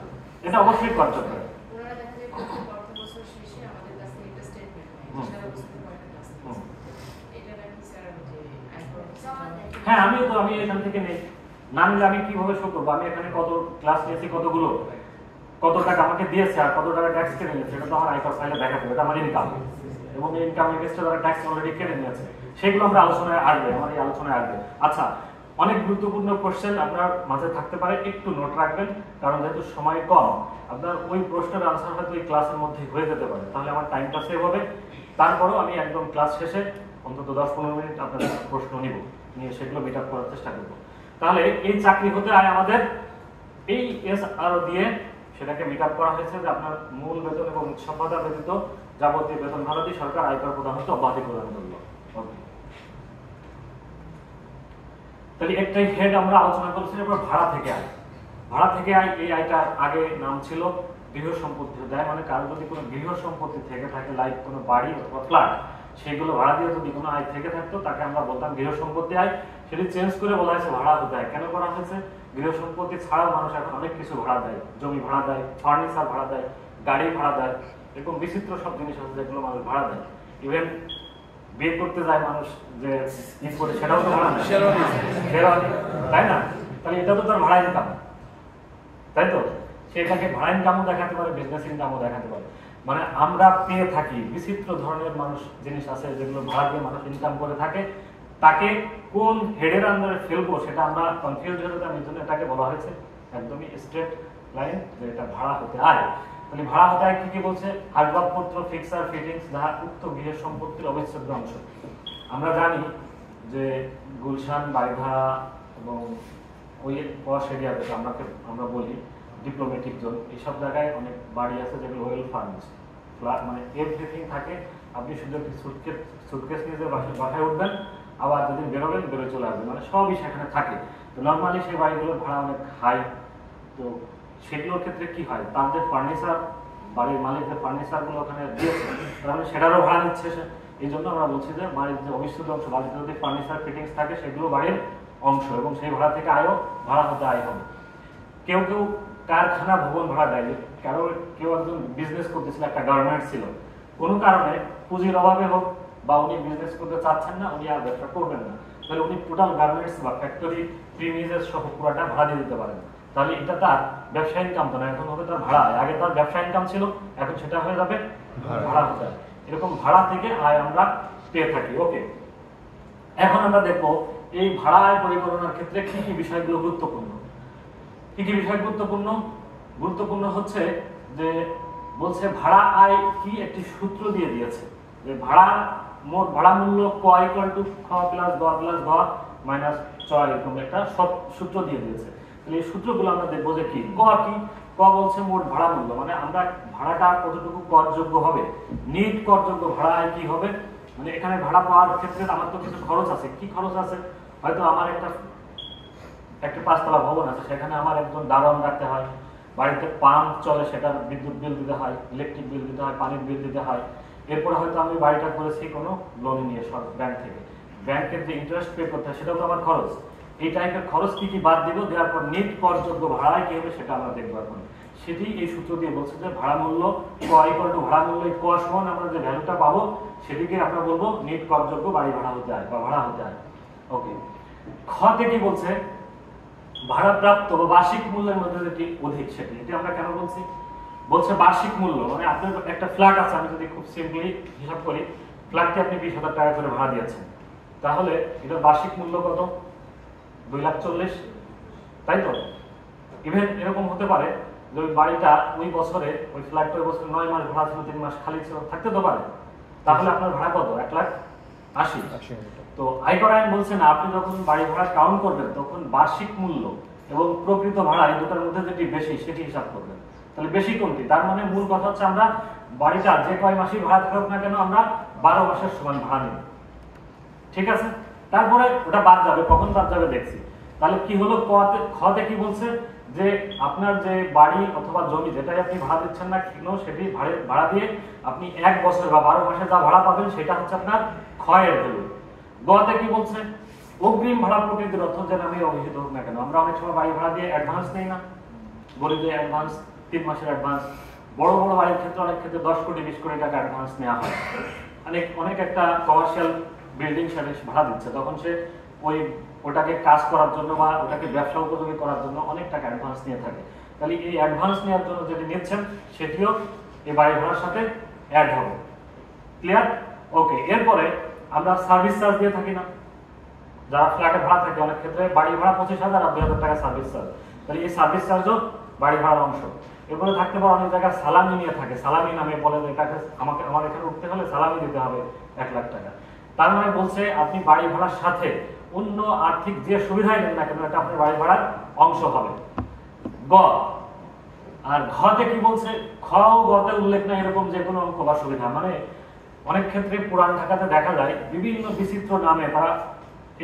এটা অবশ্যই করযোগ্য। হ্যাঁ, আমি এখান থেকে নেই, না নিলে আমি কিভাবে শো করবো? আমি এখানে কত ক্লাস নিয়েছি, কতগুলো, কত টাকা আমাকে দিয়েছে আর কত টাকা ট্যাক্স কেটে নিয়েছে, এটা তো আমার আয়কর ফাইলে দেখাতে হবে, এটা আমার ইনকাম, এবং এই ইনকাম এগেইনস্টে যারা ট্যাক্স অলরেডি কেটে নিয়েছে, সেগুলো আমরা আলোচনায় আসবে, আমার এই আলোচনায় আসবে। আচ্ছা, অনেক গুরুত্বপূর্ণ কোশ্চেন আপনার মাঝে থাকতে পারে, একটু নোট রাখবেন, কারণ যেহেতু সময় কম, আপনার ওই প্রশ্নের আনসার হয়তো এই ক্লাসের মধ্যে হয়ে যেতে পারে, তাহলে আমার টাইমটা সেভ হবে। তারপরেও আমি একদম ক্লাস শেষে অন্তত 10-15 মিনিট আপনাদের প্রশ্ন নিয়ে সেগুলো মিট আপ করার চেষ্টা করবো। তাহলে এই চাকরি হতে আয় আমাদের এই এসআরও দিয়ে সেটাকে মিট আপ করা হয়েছে যে আপনার মূল বেতন এবং উৎসব ভাতা ব্যতীত যাবতীয় বেতন ভাতা দিয়ে সরকার আয়কর প্রদান হতে অব্যাহতি প্রদান করলো। তাহলে একটাই হেড আমরা আলোচনা করছি। এবার ভাড়া থেকে আয়। ভাড়া থেকে আয়, এই আয়টা আগে নাম ছিল গৃহ সম্পত্তি আয়, মানে কারো যদি কোনো গৃহ সম্পত্তি থেকে থাকে, লাইক কোনো বাড়ি অথবা ফ্ল্যাট, সেগুলো ভাড়া দিয়ে যদি কোনো আয় থেকে থাকতো তাকে আমরা বলতাম গৃহ সম্পত্তি আয়। সেটি চেঞ্জ করে বলা হয়েছে ভাড়া হতে আয়। কেন করা হয়েছে? গৃহ সম্পত্তি ছাড়াও মানুষ এখন অনেক কিছু ভাড়া দেয়, জমি ভাড়া দেয়, ফার্নিচার ভাড়া দেয়, গাড়ি ভাড়া দেয়, এরকম বিচিত্র সব জিনিস আছে যেগুলো মানুষ ভাড়া দেয়। ইভেন বিয়ে করতে যায় মানুষ যে ঈদ করে, সেটাও তো ভাড়া দেয়, তাই না? তাহলে এটা তো তার ভাড়া ইনকাম, তাই তো? সেটাকে ভাড়া ইনকামও দেখাতে পারে, বিজনেস ইনকামও দেখাতে পারে। মানে আমরা পেয়ে থাকি বিচিত্র ধরনের মানুষ জিনিস আছে যেগুলো ভাড়া দিয়ে মানুষ ইনকাম করে থাকে, তাকে কোন হেডের আন্ডারে ফেলবো সেটা আমরা কনফিউজ হয়ে যেতাম, এই জন্য এটাকে বলা হয়েছে একদমই স্ট্রেট লাইন যে এটা ভাড়া হতে আয়। তাহলে ভাড়া হতে আয় কি কি বলছে? আসবাবপত্র, ফিক্সার, ফিটিংস যাহা উক্ত গৃহের সম্পত্তির অবিচ্ছেদ্য অংশ। আমরা জানি যে গুলশান, বাড়িধারা এবং ওই পশ এরিয়াতে আমরা বলি ডিপ্লোমেটিক জোন, এইসব জায়গায় অনেক বাড়ি আছে যেগুলো ওয়েল ফার্নিশড, ফ্ল্যাট, মানে এভরিথিং থাকে। আপনি শুধু সুটকেস নিয়ে যে বাসায় উঠবেন, আবার যদি বেরোবেন বেরোয় চলে আসবেন, মানে সবই সেখানে থাকে। তো নর্মালি সেই বাড়িগুলোর ভাড়া অনেক হাই। তো সেগুলোর ক্ষেত্রে কি হয়, তার যে ফার্নিচার, বাড়ির মালিক যে ফার্নিচারগুলো ওখানে দিয়েছে, তাহলে সেটারও ভাড়া নিচ্ছে সে। এই জন্য আমরা বলছি যে বাড়ির যে অবিচ্ছেদ্য অংশ, বাড়িতে যদি ফার্নিচার ফিটিংস থাকে সেগুলো বাড়ির অংশ, এবং সেই ভাড়া থেকে ভাড়া হতে আয় হবে। কেউ কারখানা, ভবন ভাড়া দেয়। কেউ একজন বিজনেস করতেছিল, একটা গার্মেন্টস ছিল, কোনো কারণে পুঁজির অভাবে হোক বা উনি বিজনেস করতে চাচ্ছেন না, উনি আর ব্যবসা করবেন না, তাহলে উনি টোটাল গার্মেন্টস বা ফ্যাক্টরি প্রিমিজেস সহ পুরাটা ভাড়া দিয়ে দিতে পারেন। তাহলে এটা তার ব্যবসা ইনকাম তো না, এখন হবে তার ভাড়া। আগে তার ব্যবসা ইনকাম ছিল, এখন সেটা হয়ে যাবে ভাড়া হতে হয়। এরকম ভাড়া থেকে আয় আমরা পেয়ে থাকি। ওকে, এখন আমরা দেখবো এই ভাড়া আয় পরিকল্পনার ক্ষেত্রে কি কি বিষয়গুলো গুরুত্বপূর্ণ। কি কি বিষয় গুরুত্বপূর্ণ হচ্ছে যে বলছে ভাড়া আয় কি একটি সূত্র দিয়ে দিয়েছে যে মোট ভাড়া মূল্য ক = খ + গ + ঘ মাইনাস চ এরকম একটা সূত্র দিয়ে দিয়েছে। তাহলে এই সূত্রগুলো আমরা দেখবো যে কি কি ক বলছে মোট ভাড়া মূল্য, মানে আমরা ভাড়াটা কতটুকু করযোগ্য হবে, নিট করযোগ্য ভাড়া কি হবে, মানে এখানে ভাড়া পাওয়ার ক্ষেত্রে আমার তো কিছু খরচ আছে। কি খরচ আছে? হয়তো আমার একটা 5তলা ভবন আছে, সেখানে আমার একজন দারোয়ান রাখতে হয়, বাড়িতে পাম্প চলে সেটার বিদ্যুৎ বিল দিতে হয়, ইলেকট্রিক বিল দিতে হয়, পানির বিল দিতে হয়। এরপরে হয়তো আমি বাড়িটা করেছি কোনো লোন নিয়ে ব্যাংক থেকে, ব্যাংকের যে ইন্টারেস্ট পে করতে হয় সেটাও তো আমার খরচ। এই টাইপের খরচ কি কি বাদ দিব, দেওয়ার পর নিট করযোগ্য ভাড়ায় কি হবে সেটা আমরা দেখবো এখন। সেটি এই সূত্র দিয়ে বলছে যে ভাড়া মূল্য ক ইকুয়াল টু ভাড়া মূল্য ক সমান আমরা যে ভ্যালুটা পাবো সেটিকে আমরা বলবো নিট করযোগ্য বাড়ি ভাড়া হতে হয় বা ভাড়া হতে হয়। ওকে, খতে কি বলছে ভাড়াপ্রাপ্ত বা বার্ষিক মূল্যের মধ্যে যেটি অধিক সেটি, এটি আমরা কেন বলছি? বলছে বার্ষিক মূল্য, মানে আপনার একটা ফ্ল্যাট আছে, আমি যদি খুব সিম্পলি হিসাব করি, ফ্ল্যাটটি আপনি 20,000 টাকা করে ভাড়া দিয়েছেন, তাহলে এটার বার্ষিক মূল্য কত? 2,40,000, তাই তো? ইভেন এরকম হতে পারে যে ওই বাড়িটা ওই বছরে, ওই ফ্ল্যাটটা ওই বছরে 9 মাস ভাড়া ছিল, 3 মাস খালি ছিল, থাকতে তো পারে, তাহলে আপনার ভাড়া কত? 1,80,000। তো আয়কর আইন বলছে না, আপনি যখন বাড়ি ভাড়া কাউন্ট করবেন তখন বার্ষিক মূল্য এবং প্রকৃত ভাড়া এই দুটার মধ্যে যেটি বেশি সেটি হিসাব করবেন। তাহলে বেশি কোনটি? তার মানে মূল কথা হচ্ছে আমরা বাড়িটা যে কয় মাসই ভাড়া থাকুক না কেন আমরা 12 মাসের সমান ভাড়া নিব, ঠিক আছে? তারপরে ওটা বাদ যাবে, কখন বাদ যাবে দেখছি। তাহলে কি হলো? খতে কি বলছে যে আপনার যে বাড়ি অথবা জমি যেটাই আপনি ভাড়া দিচ্ছেন না কেন সেটি ভাড়া দিয়ে আপনি 1 বছর বা 12 মাসে যা ভাড়া পাবেন সেটা হচ্ছে আপনার ক্ষয়ের ভ্যালু। গতে কি বলছে? অগ্রিম ভাড়া প্রকৃতির অর্থ যে নামে অভিহিত হোক না কেন, আমরা অনেক সময় বাড়ি ভাড়া দিয়ে অ্যাডভান্স নেই না, বলি যে অ্যাডভান্স 3 মাসের অ্যাডভান্স। বড় বড় বাড়ির ক্ষেত্রে অনেক ক্ষেত্রে 10 কোটি 20 কোটি টাকা অ্যাডভান্স নেওয়া হয়। অনেক একটা কমার্শিয়াল বিল্ডিং সার্ভিস ভাড়া দিচ্ছে, তখন সে ওটাকে কাজ করার জন্য বা ওটাকে ব্যবসা উপযোগী করার জন্য অনেক টাকা অ্যাডভান্স নিয়ে থাকে। তাহলে এই অ্যাডভান্স নেওয়ার জন্য যেটি নিচ্ছেন সেটিও এই বাড়ি ভাড়ার সাথে অ্যাড হবে। ক্লিয়ার? ওকে, এরপরে আমরা সার্ভিস চার্জ দিয়ে থাকি না, যারা ফ্ল্যাটে ভাড়া থাকে অনেক ক্ষেত্রে বাড়ি ভাড়া 25,000 আর 2,000 টাকা সার্ভিস চার্জ, তাহলে এই সার্ভিস চার্জও বাড়ি ভাড়ার অংশ। এরপরে থাকতে পারে অনেক জায়গায় সালামি নিয়ে থাকে, সালামি নামে বলে এটাকে আমার এখানে উঠতে হলে সালামি দিতে হবে 1,00,000 টাকা। তার মানে বলছে আপনি বাড়ি ভাড়ার সাথে অন্য আর্থিক যে সুবিধাই নেন না কেন এটা আপনার বাড়ি ভাড়ার অংশ হবে। গ আর ঘতে কি বলছে? খ ও গতে উল্লেখ না এরকম যে কোনো অঙ্ক বা সুবিধা, মানে অনেক ক্ষেত্রে পুরান ঢাকাতে দেখা যায় বিভিন্ন বিচিত্র নামে তারা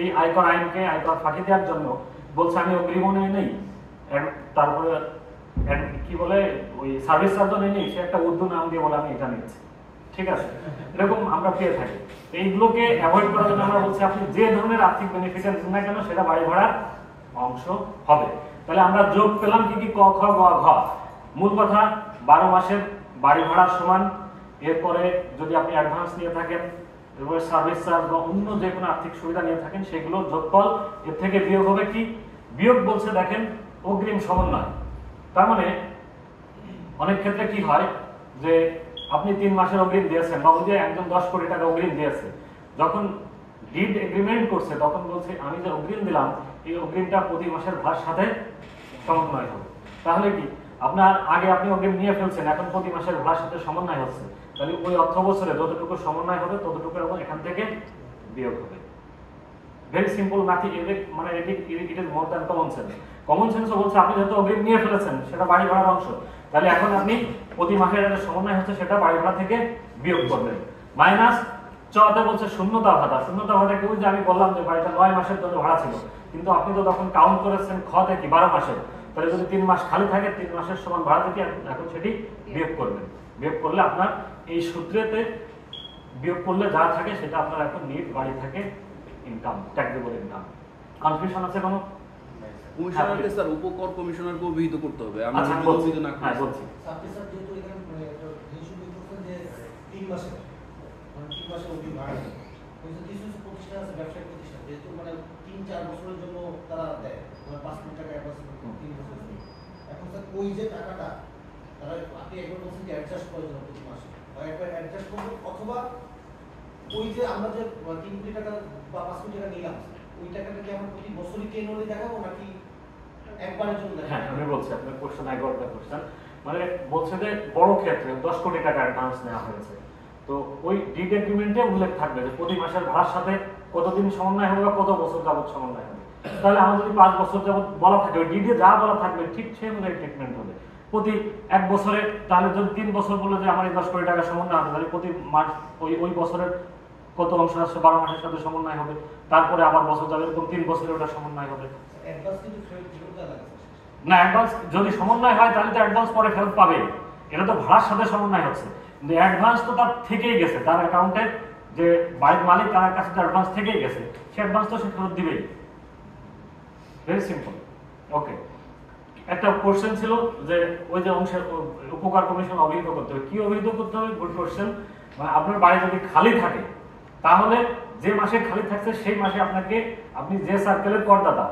এই আয়কর আইনকে আয়কর ফাঁকি দেওয়ার জন্য বলছে আমি অগ্রিমও নেই, তারপরে কি বলে ওই সার্ভিস চার্জও নেই, সে একটা উর্দু নাম দিয়ে বলে আমি এটা নিচ্ছি, ঠিক আছে? এরকম আমরা পেয়ে থাকি। এইগুলোকে অ্যাভয়েড করার জন্য আমরা বলছি আপনি যে ধরনের আর্থিক বেনিফিট নেন না কেন সেটা বাড়ি ভাড়ার অংশ হবে। তাহলে আমরা যোগ পেলাম কি কি? ক, খ, গ, ঘ। মূল কথা 12 মাসের বাড়ি ভাড়ার সমান, এরপরে যদি আপনি অ্যাডভান্স নিয়ে থাকেন, এরপরে সার্ভিস চার্জ বা অন্য যে কোনো আর্থিক সুবিধা নিয়ে থাকেন সেগুলো যোগফল, এর থেকে বিয়োগ হবে কি? বিয়োগ বলছে দেখেন অগ্রিম সমন্বয়। তার মানে অনেক ক্ষেত্রে কি হয় যে আপনি 3 মাসের অগ্রিম দিয়েছেন বা ওই যে একজন 10 কোটি টাকা অগ্রিম দিয়েছে, যখন ডিড এগ্রিমেন্ট করছে তখন বলছে আমি যে অগ্রিম দিলাম এই অগ্রিমটা প্রতি মাসের ভাড়ার সাথে সমন্বয় হবে। তাহলে কি আপনার আগে আপনি অগ্রিম নিয়ে ফেলছেন, এখন প্রতি মাসের ভাড়ার সাথে সমন্বয় হচ্ছে, তাহলে ওই অর্থ বছরে যতটুকু সমন্বয় হবে ততটুকু এবং এখান থেকে বিয়োগ হবে। ভেরি সিম্পল ম্যাথি, মানে it is more than common sense. Common সেন্সও বলছে আপনি যেহেতু অগ্রিম নিয়ে ফেলেছেন সেটা বাড়ি ভাড়ার অংশ, তাহলে এখন আপনি প্রতি মাসের যে সমন্বয় হচ্ছে সেটা বাড়ি ভাড়া থেকে বিয়োগ করবেন। মাইনাস চতে বলছে শূন্যতা ভাতা। শূন্যতা ভাতা কি? যে আমি বললাম যে বাড়িটা 9 মাসের জন্য ভাড়া ছিল, কিন্তু আপনি তো তখন কাউন্ট করেছেন খ থেকে 12 মাসের, তাহলে যদি 3 মাস খালি থাকে 3 মাসের সমান ভাড়া থেকে এখন সেটি বিয়োগ করবেন। বিয়োগ করলে আপনার এই সূত্রেতে বিয়োগ করলে যা থাকে সেটা আপনার এখন নিট বাড়ি থাকে ইনকাম, ট্যাক্সেবল ইনকাম। কনফিউশন আছে কোনো? কমিশনারকে স্যার উপকর কমিশনারকে অভিহিত করতে হবে। আমি আচ্ছা যদি বলছি অভিহিত না করি বলছি আপনি স্যার যেহেতু এখানে মানে একটা ইস্যু করছেন যে 3 মাসে মানে 3 মাসে অগ্রিম ভাড়া দেয়, কিন্তু কিছু কিছু প্রতিষ্ঠান আছে ব্যবসায়িক প্রতিষ্ঠান যেহেতু মানে 3-4 বছরের জন্য তারা দেয় মানে 5 কোটি টাকা অ্যাডভান্স 3 বছরের জন্য। এখন স্যার ওই যে টাকাটা তারা আপনি একবার বলছেন যে অ্যাডজাস্ট করার জন্য প্রতি মাসে বা একবার অ্যাডজাস্ট করবো, অথবা ওই যে আমরা যে 3 কোটি টাকা বা 5 কোটি টাকা নিলাম ওই টাকাটা কি আমরা প্রতি বছরই কেনলি দেখাবো নাকি একবারের জন্য দেখাবো? হ্যাঁ আমি বলছি আপনার question I got the question. মানে বলছে যে বড় ক্ষেত্রে 10 কোটি টাকা অ্যাডভান্স নেওয়া হয়েছে, তো ওই ডিড এগ্রিমেন্টে উল্লেখ থাকবে যে প্রতি মাসের ভাড়ার সাথে কতদিন সমন্বয় হবে বা কত বছর যাবত সমন্বয় হবে। তাহলে আমার যদি 5 বছর যাবত বলা থাকে, ওই ডিডে যা বলা থাকবে ঠিক সেই অনুযায়ী ট্রিটমেন্ট হবে। প্রতি 1 বছরে, তাহলে যদি 3 বছর বলে যে আমার এই 10 কোটি টাকা সমন্বয় হবে, তাহলে প্রতি মাস ওই বছরের কত অংশ আসছে 12 মাসের সাথে সমন্বয় হবে, তারপরে আবার বছর যাবে, এরকম 3 বছরে ওটা সমন্বয় হবে। অ্যাডভান্স কিন্তু ফেরত দেওয়া লাগে। না, অ্যাডভান্স যদি সমন্বয় হয় তাহলে তো অ্যাডভান্স পরে ফেরত পাবে, এটা তো ভাড়ার সাথে সমন্বয় হচ্ছে। কিন্তু অ্যাডভান্স তো তার থেকেই গেছে, তার অ্যাকাউন্টে যে বাড়ির মালিক তার কাছে তো অ্যাডভান্স থেকেই গেছে, সে অ্যাডভান্স তো সে ফেরত দিবেই। Very simple. ওকে, একটা কোশ্চেন ছিল যে ওই যে অংশের উপকার কমিশন অভিহিত করতে হবে, কি অভিহিত করতে হবে? Good question. আপনার বাড়ি যদি খালি থাকে তাহলে যে মাসে খালি থাকছে সেই মাসে আপনি যে সার্কেলের করদাতা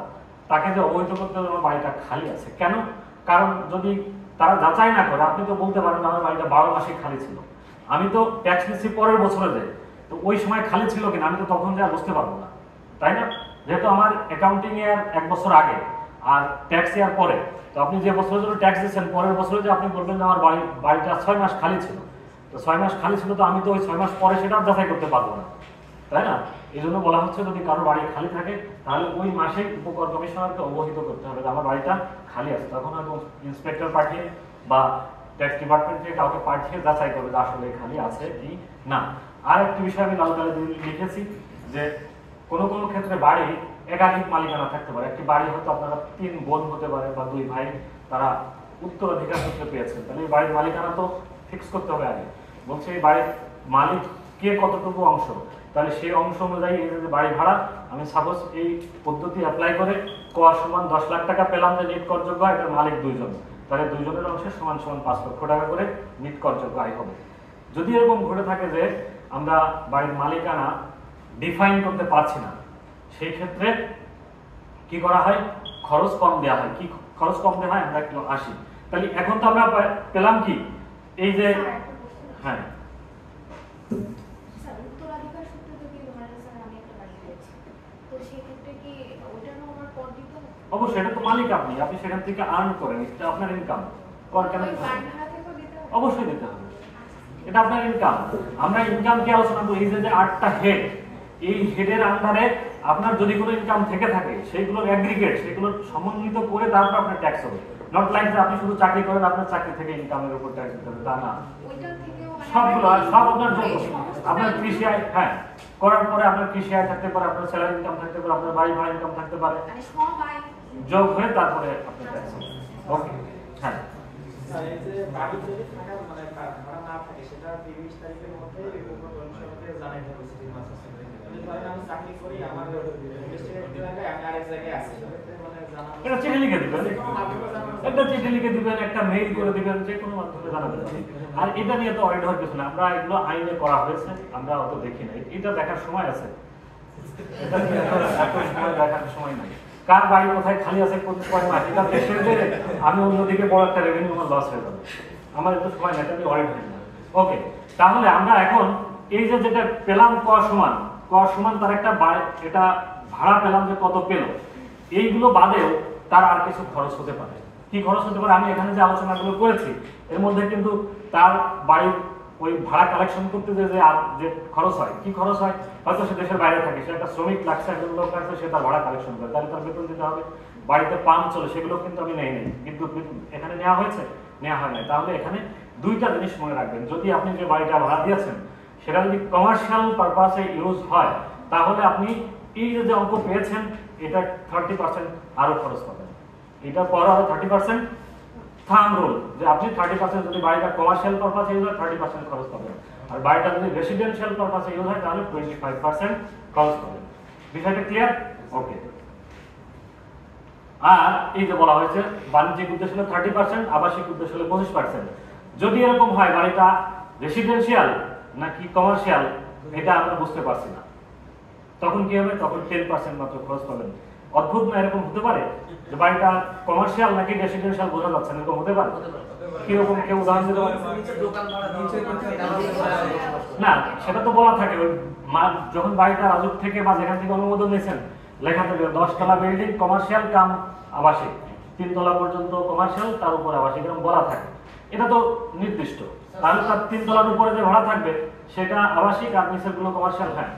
তাকে যে অবহিত করতে হবে আমার বাড়িটা খালি আছে। কেন? কারণ যদি তারা যাচাই না করে, আপনি তো বলতে পারেন আমার বাড়িটা 12 মাসে খালি ছিল, আমি তো ট্যাক্স নিচ্ছি পরের বছরে যাই, তো ওই সময় খালি ছিল কিনা আমি তো তখন যা বুঝতে পারবো না, তাই না? যেহেতু আমার অ্যাকাউন্টিং ইয়ার 1 বছর আগে আর ট্যাক্স ইয়ার পরে, তো আপনি যে বছরের জন্য ট্যাক্স দিচ্ছেন পরের বছরে যে আপনি বলবেন যে আমার বাড়িটা 6 মাস খালি ছিল, তো 6 মাস খালি ছিল, তো আমি তো ওই 6 মাস পরে সেটা যাচাই করতে পারবো না, তাই না? এই জন্য বলা হচ্ছে যদি কারো বাড়ি খালি থাকে তাহলে ওই মাসে উপকর কমিশনারকে অবহিত করতে হবে যে আমার বাড়িটা খালি আছে। তখন হয়তো ইন্সপেক্টর পাঠিয়ে বা ট্যাক্স ডিপার্টমেন্ট থেকে কাউকে পাঠিয়ে যাচাই করবে যে আসলে খালি আছে কি না। আর একটি বিষয় আমি লাল কালি লিখেছি যে কোনো কোনো ক্ষেত্রে বাড়ি একাধিক মালিকানা থাকতে পারে। একটি বাড়ি হয়তো আপনারা 3 বোন হতে পারে বা 2 ভাই, তারা উত্তরাধিকার সূত্রে পেয়েছেন, তাহলে এই বাড়ির মালিকানা তো ফিক্স করতে হবে আগে। বলছে এই বাড়ির মালিক কে কতটুকু অংশ, তাহলে সেই অংশ অনুযায়ী এই যে বাড়ি ভাড়া, আমি সাপোজ এই পদ্ধতি অ্যাপ্লাই করে ক সমান 10 লাখ টাকা পেলাম যে নিট করযোগ্য, এটার মালিক 2 জন, তাহলে 2 জনের অংশে সমান সমান 5 লক্ষ টাকা করে নিট করযোগ্য আয় হবে। যদি এরকম ঘটে থাকে যে আমরা বাড়ির মালিকানা ডিফাইন করতে পারছি না, সেই ক্ষেত্রে কি করা হয়? খরচ কম দেওয়া হয়। কি খরচ কম দেওয়া হয়? আমরা একটু আসি। তাহলে এখন তো আমরা পেলাম কি, এই যে হ্যাঁ অবশ্যই এটা তো মালিক, আপনি সেখান থেকে আর্ন করেন, এটা আপনার ইনকাম। কর কেন? অবশ্যই দিতে হবে, এটা আপনার ইনকাম। আমরা ইনকাম কি আলোচনা করি? এই যে 8টা হেড, এই হেডের আন্ডারে আপনার যদি কোনো ইনকাম থেকে থাকে সেইগুলোর অ্যাগ্রিগেট, সেগুলো সমন্বিত করে তারপর আপনার ট্যাক্স হবে। নট লাইক যে আপনি শুধু চাকরি করেন আপনার চাকরি থেকে ইনকামের উপর ট্যাক্স দিতে হবে, তা না। সবগুলো সব আপনার যোগ্য, আপনার কৃষি আয়, হ্যাঁ, করার পরে আপনার কৃষি আয় থাকতে পারে, আপনার স্যালারি ইনকাম থাকতে পারে, আপনার বাড়ি ভাড়া ইনকাম থাকতে পারে, যোগ হয়ে তারপরে আপনার ট্যাক্স হবে। ওকে, হ্যাঁ। এই যে বাড়ি যদি থাকা মানে ভাড়া না থাকে সেটা 23 তারিখের মধ্যে উপকর কমিশনকে জানাইতে হবে। যদি মাস আছে, যদি ধরেন আমি চাকরি করি, আমার ইনভেস্টমেন্ট জায়গায় আমি আরেক জায়গায় আছি, মানে জানাবো, এটা চিঠি লিখে দিবেন, একটা চিঠি লিখে দিবেন, একটা মেইল করে দিবেন, যে কোনো মাধ্যমে জানাবেন। আর এটা নিয়ে তো অডিট হওয়ার কিছু না, আমরা এগুলো আইনে করা হয়েছে, আমরা অত দেখি না, এটা দেখার সময় আছে, এটা নিয়ে এত সময় দেখার সময় নাই। কার বাড়ি কোথায় খালি আছে কয় মাস, এটা দেশের যে আমি অন্যদিকে বড় একটা রেভিনিউ আমার লস হয়ে যাবে, আমার এত সময় না, এটা নিয়ে অডিট হয় না। ওকে, তাহলে আমরা এখন এই যে যেটা পেলাম ক সমান তার একটা এটা ভাড়া পেলাম যে কত পেল, এইগুলো বাদেও তার আর কিছু খরচ হতে পারে। কি খরচ হতে পারে? আমি এখানে যে আলোচনাগুলো করেছি এর মধ্যে কিন্তু তার বাড়ির ওই ভাড়া কালেকশন করতে যে খরচ হয়, কি খরচ হয়? হয়তো সে দেশের বাইরে থাকে, সে একটা শ্রমিক লাগছে, একজন লোক লাগছে, সে তার ভাড়া কালেকশন করে, তাহলে তার বেতন দিতে হবে। বাড়িতে পাম্প চলে, সেগুলো কিন্তু আমি নেই বিদ্যুৎ এখানে নেওয়া হয়েছে, নেওয়া হয় নাই। তাহলে এখানে 2টা জিনিস মনে রাখবেন, যদি আপনি যে বাড়িটা ভাড়া দিয়েছেন সেটা যদি কমার্শিয়াল পারপাসে ইউজ হয়, তাহলে আপনি এই যে অঙ্ক পেয়েছেন এটা 30% আরো খরচ পাবেন। এটা পর আরো 30% থাম রুল, যে আপনি 30% যদি বাড়িটা কমার্শিয়াল পারপাসে ইউজ হয় 30% খরচ পাবেন, আর বাড়িটা যদি রেসিডেন্সিয়াল পারপাসে ইউজ হয় তাহলে 25% খরচ পাবেন। বিষয়টা ক্লিয়ার? ওকে। আর এই যে বলা হয়েছে বাণিজ্যিক উদ্দেশ্য হলে 30%, আবাসিক উদ্দেশ্য হলে 25%। যদি এরকম হয় বাড়িটা রেসিডেন্সিয়াল নাকি কমার্শিয়াল এটা আমরা বুঝতে পারছি না, তখন কি হবে? তখন 10% মাত্র খরচ পাবেন। অদ্ভুত না? এরকম হতে পারে যে বাড়িটা কমার্শিয়াল নাকি রেসিডেন্সিয়াল বোঝা যাচ্ছে না, এরকম হতে পারে। কিরকম কেউ উদাহরণ দিতে পারে? না, সেটা তো বলা থাকে যখন বাড়িটা রাজুক থেকে বা যেখান থেকে অনুমোদন নিয়েছেন লেখা থাকে 10 তলা বিল্ডিং কমার্শিয়াল কাম আবাসিক, 3 তলা পর্যন্ত কমার্শিয়াল, তার উপর আবাসিক, এরকম বলা থাকে। এটা তো নির্দিষ্ট, তাহলে তার 3 তলার উপরে যে ভাড়া থাকবে সেটা আবাসিক আর নিচের গুলো কমার্শিয়াল। হ্যাঁ,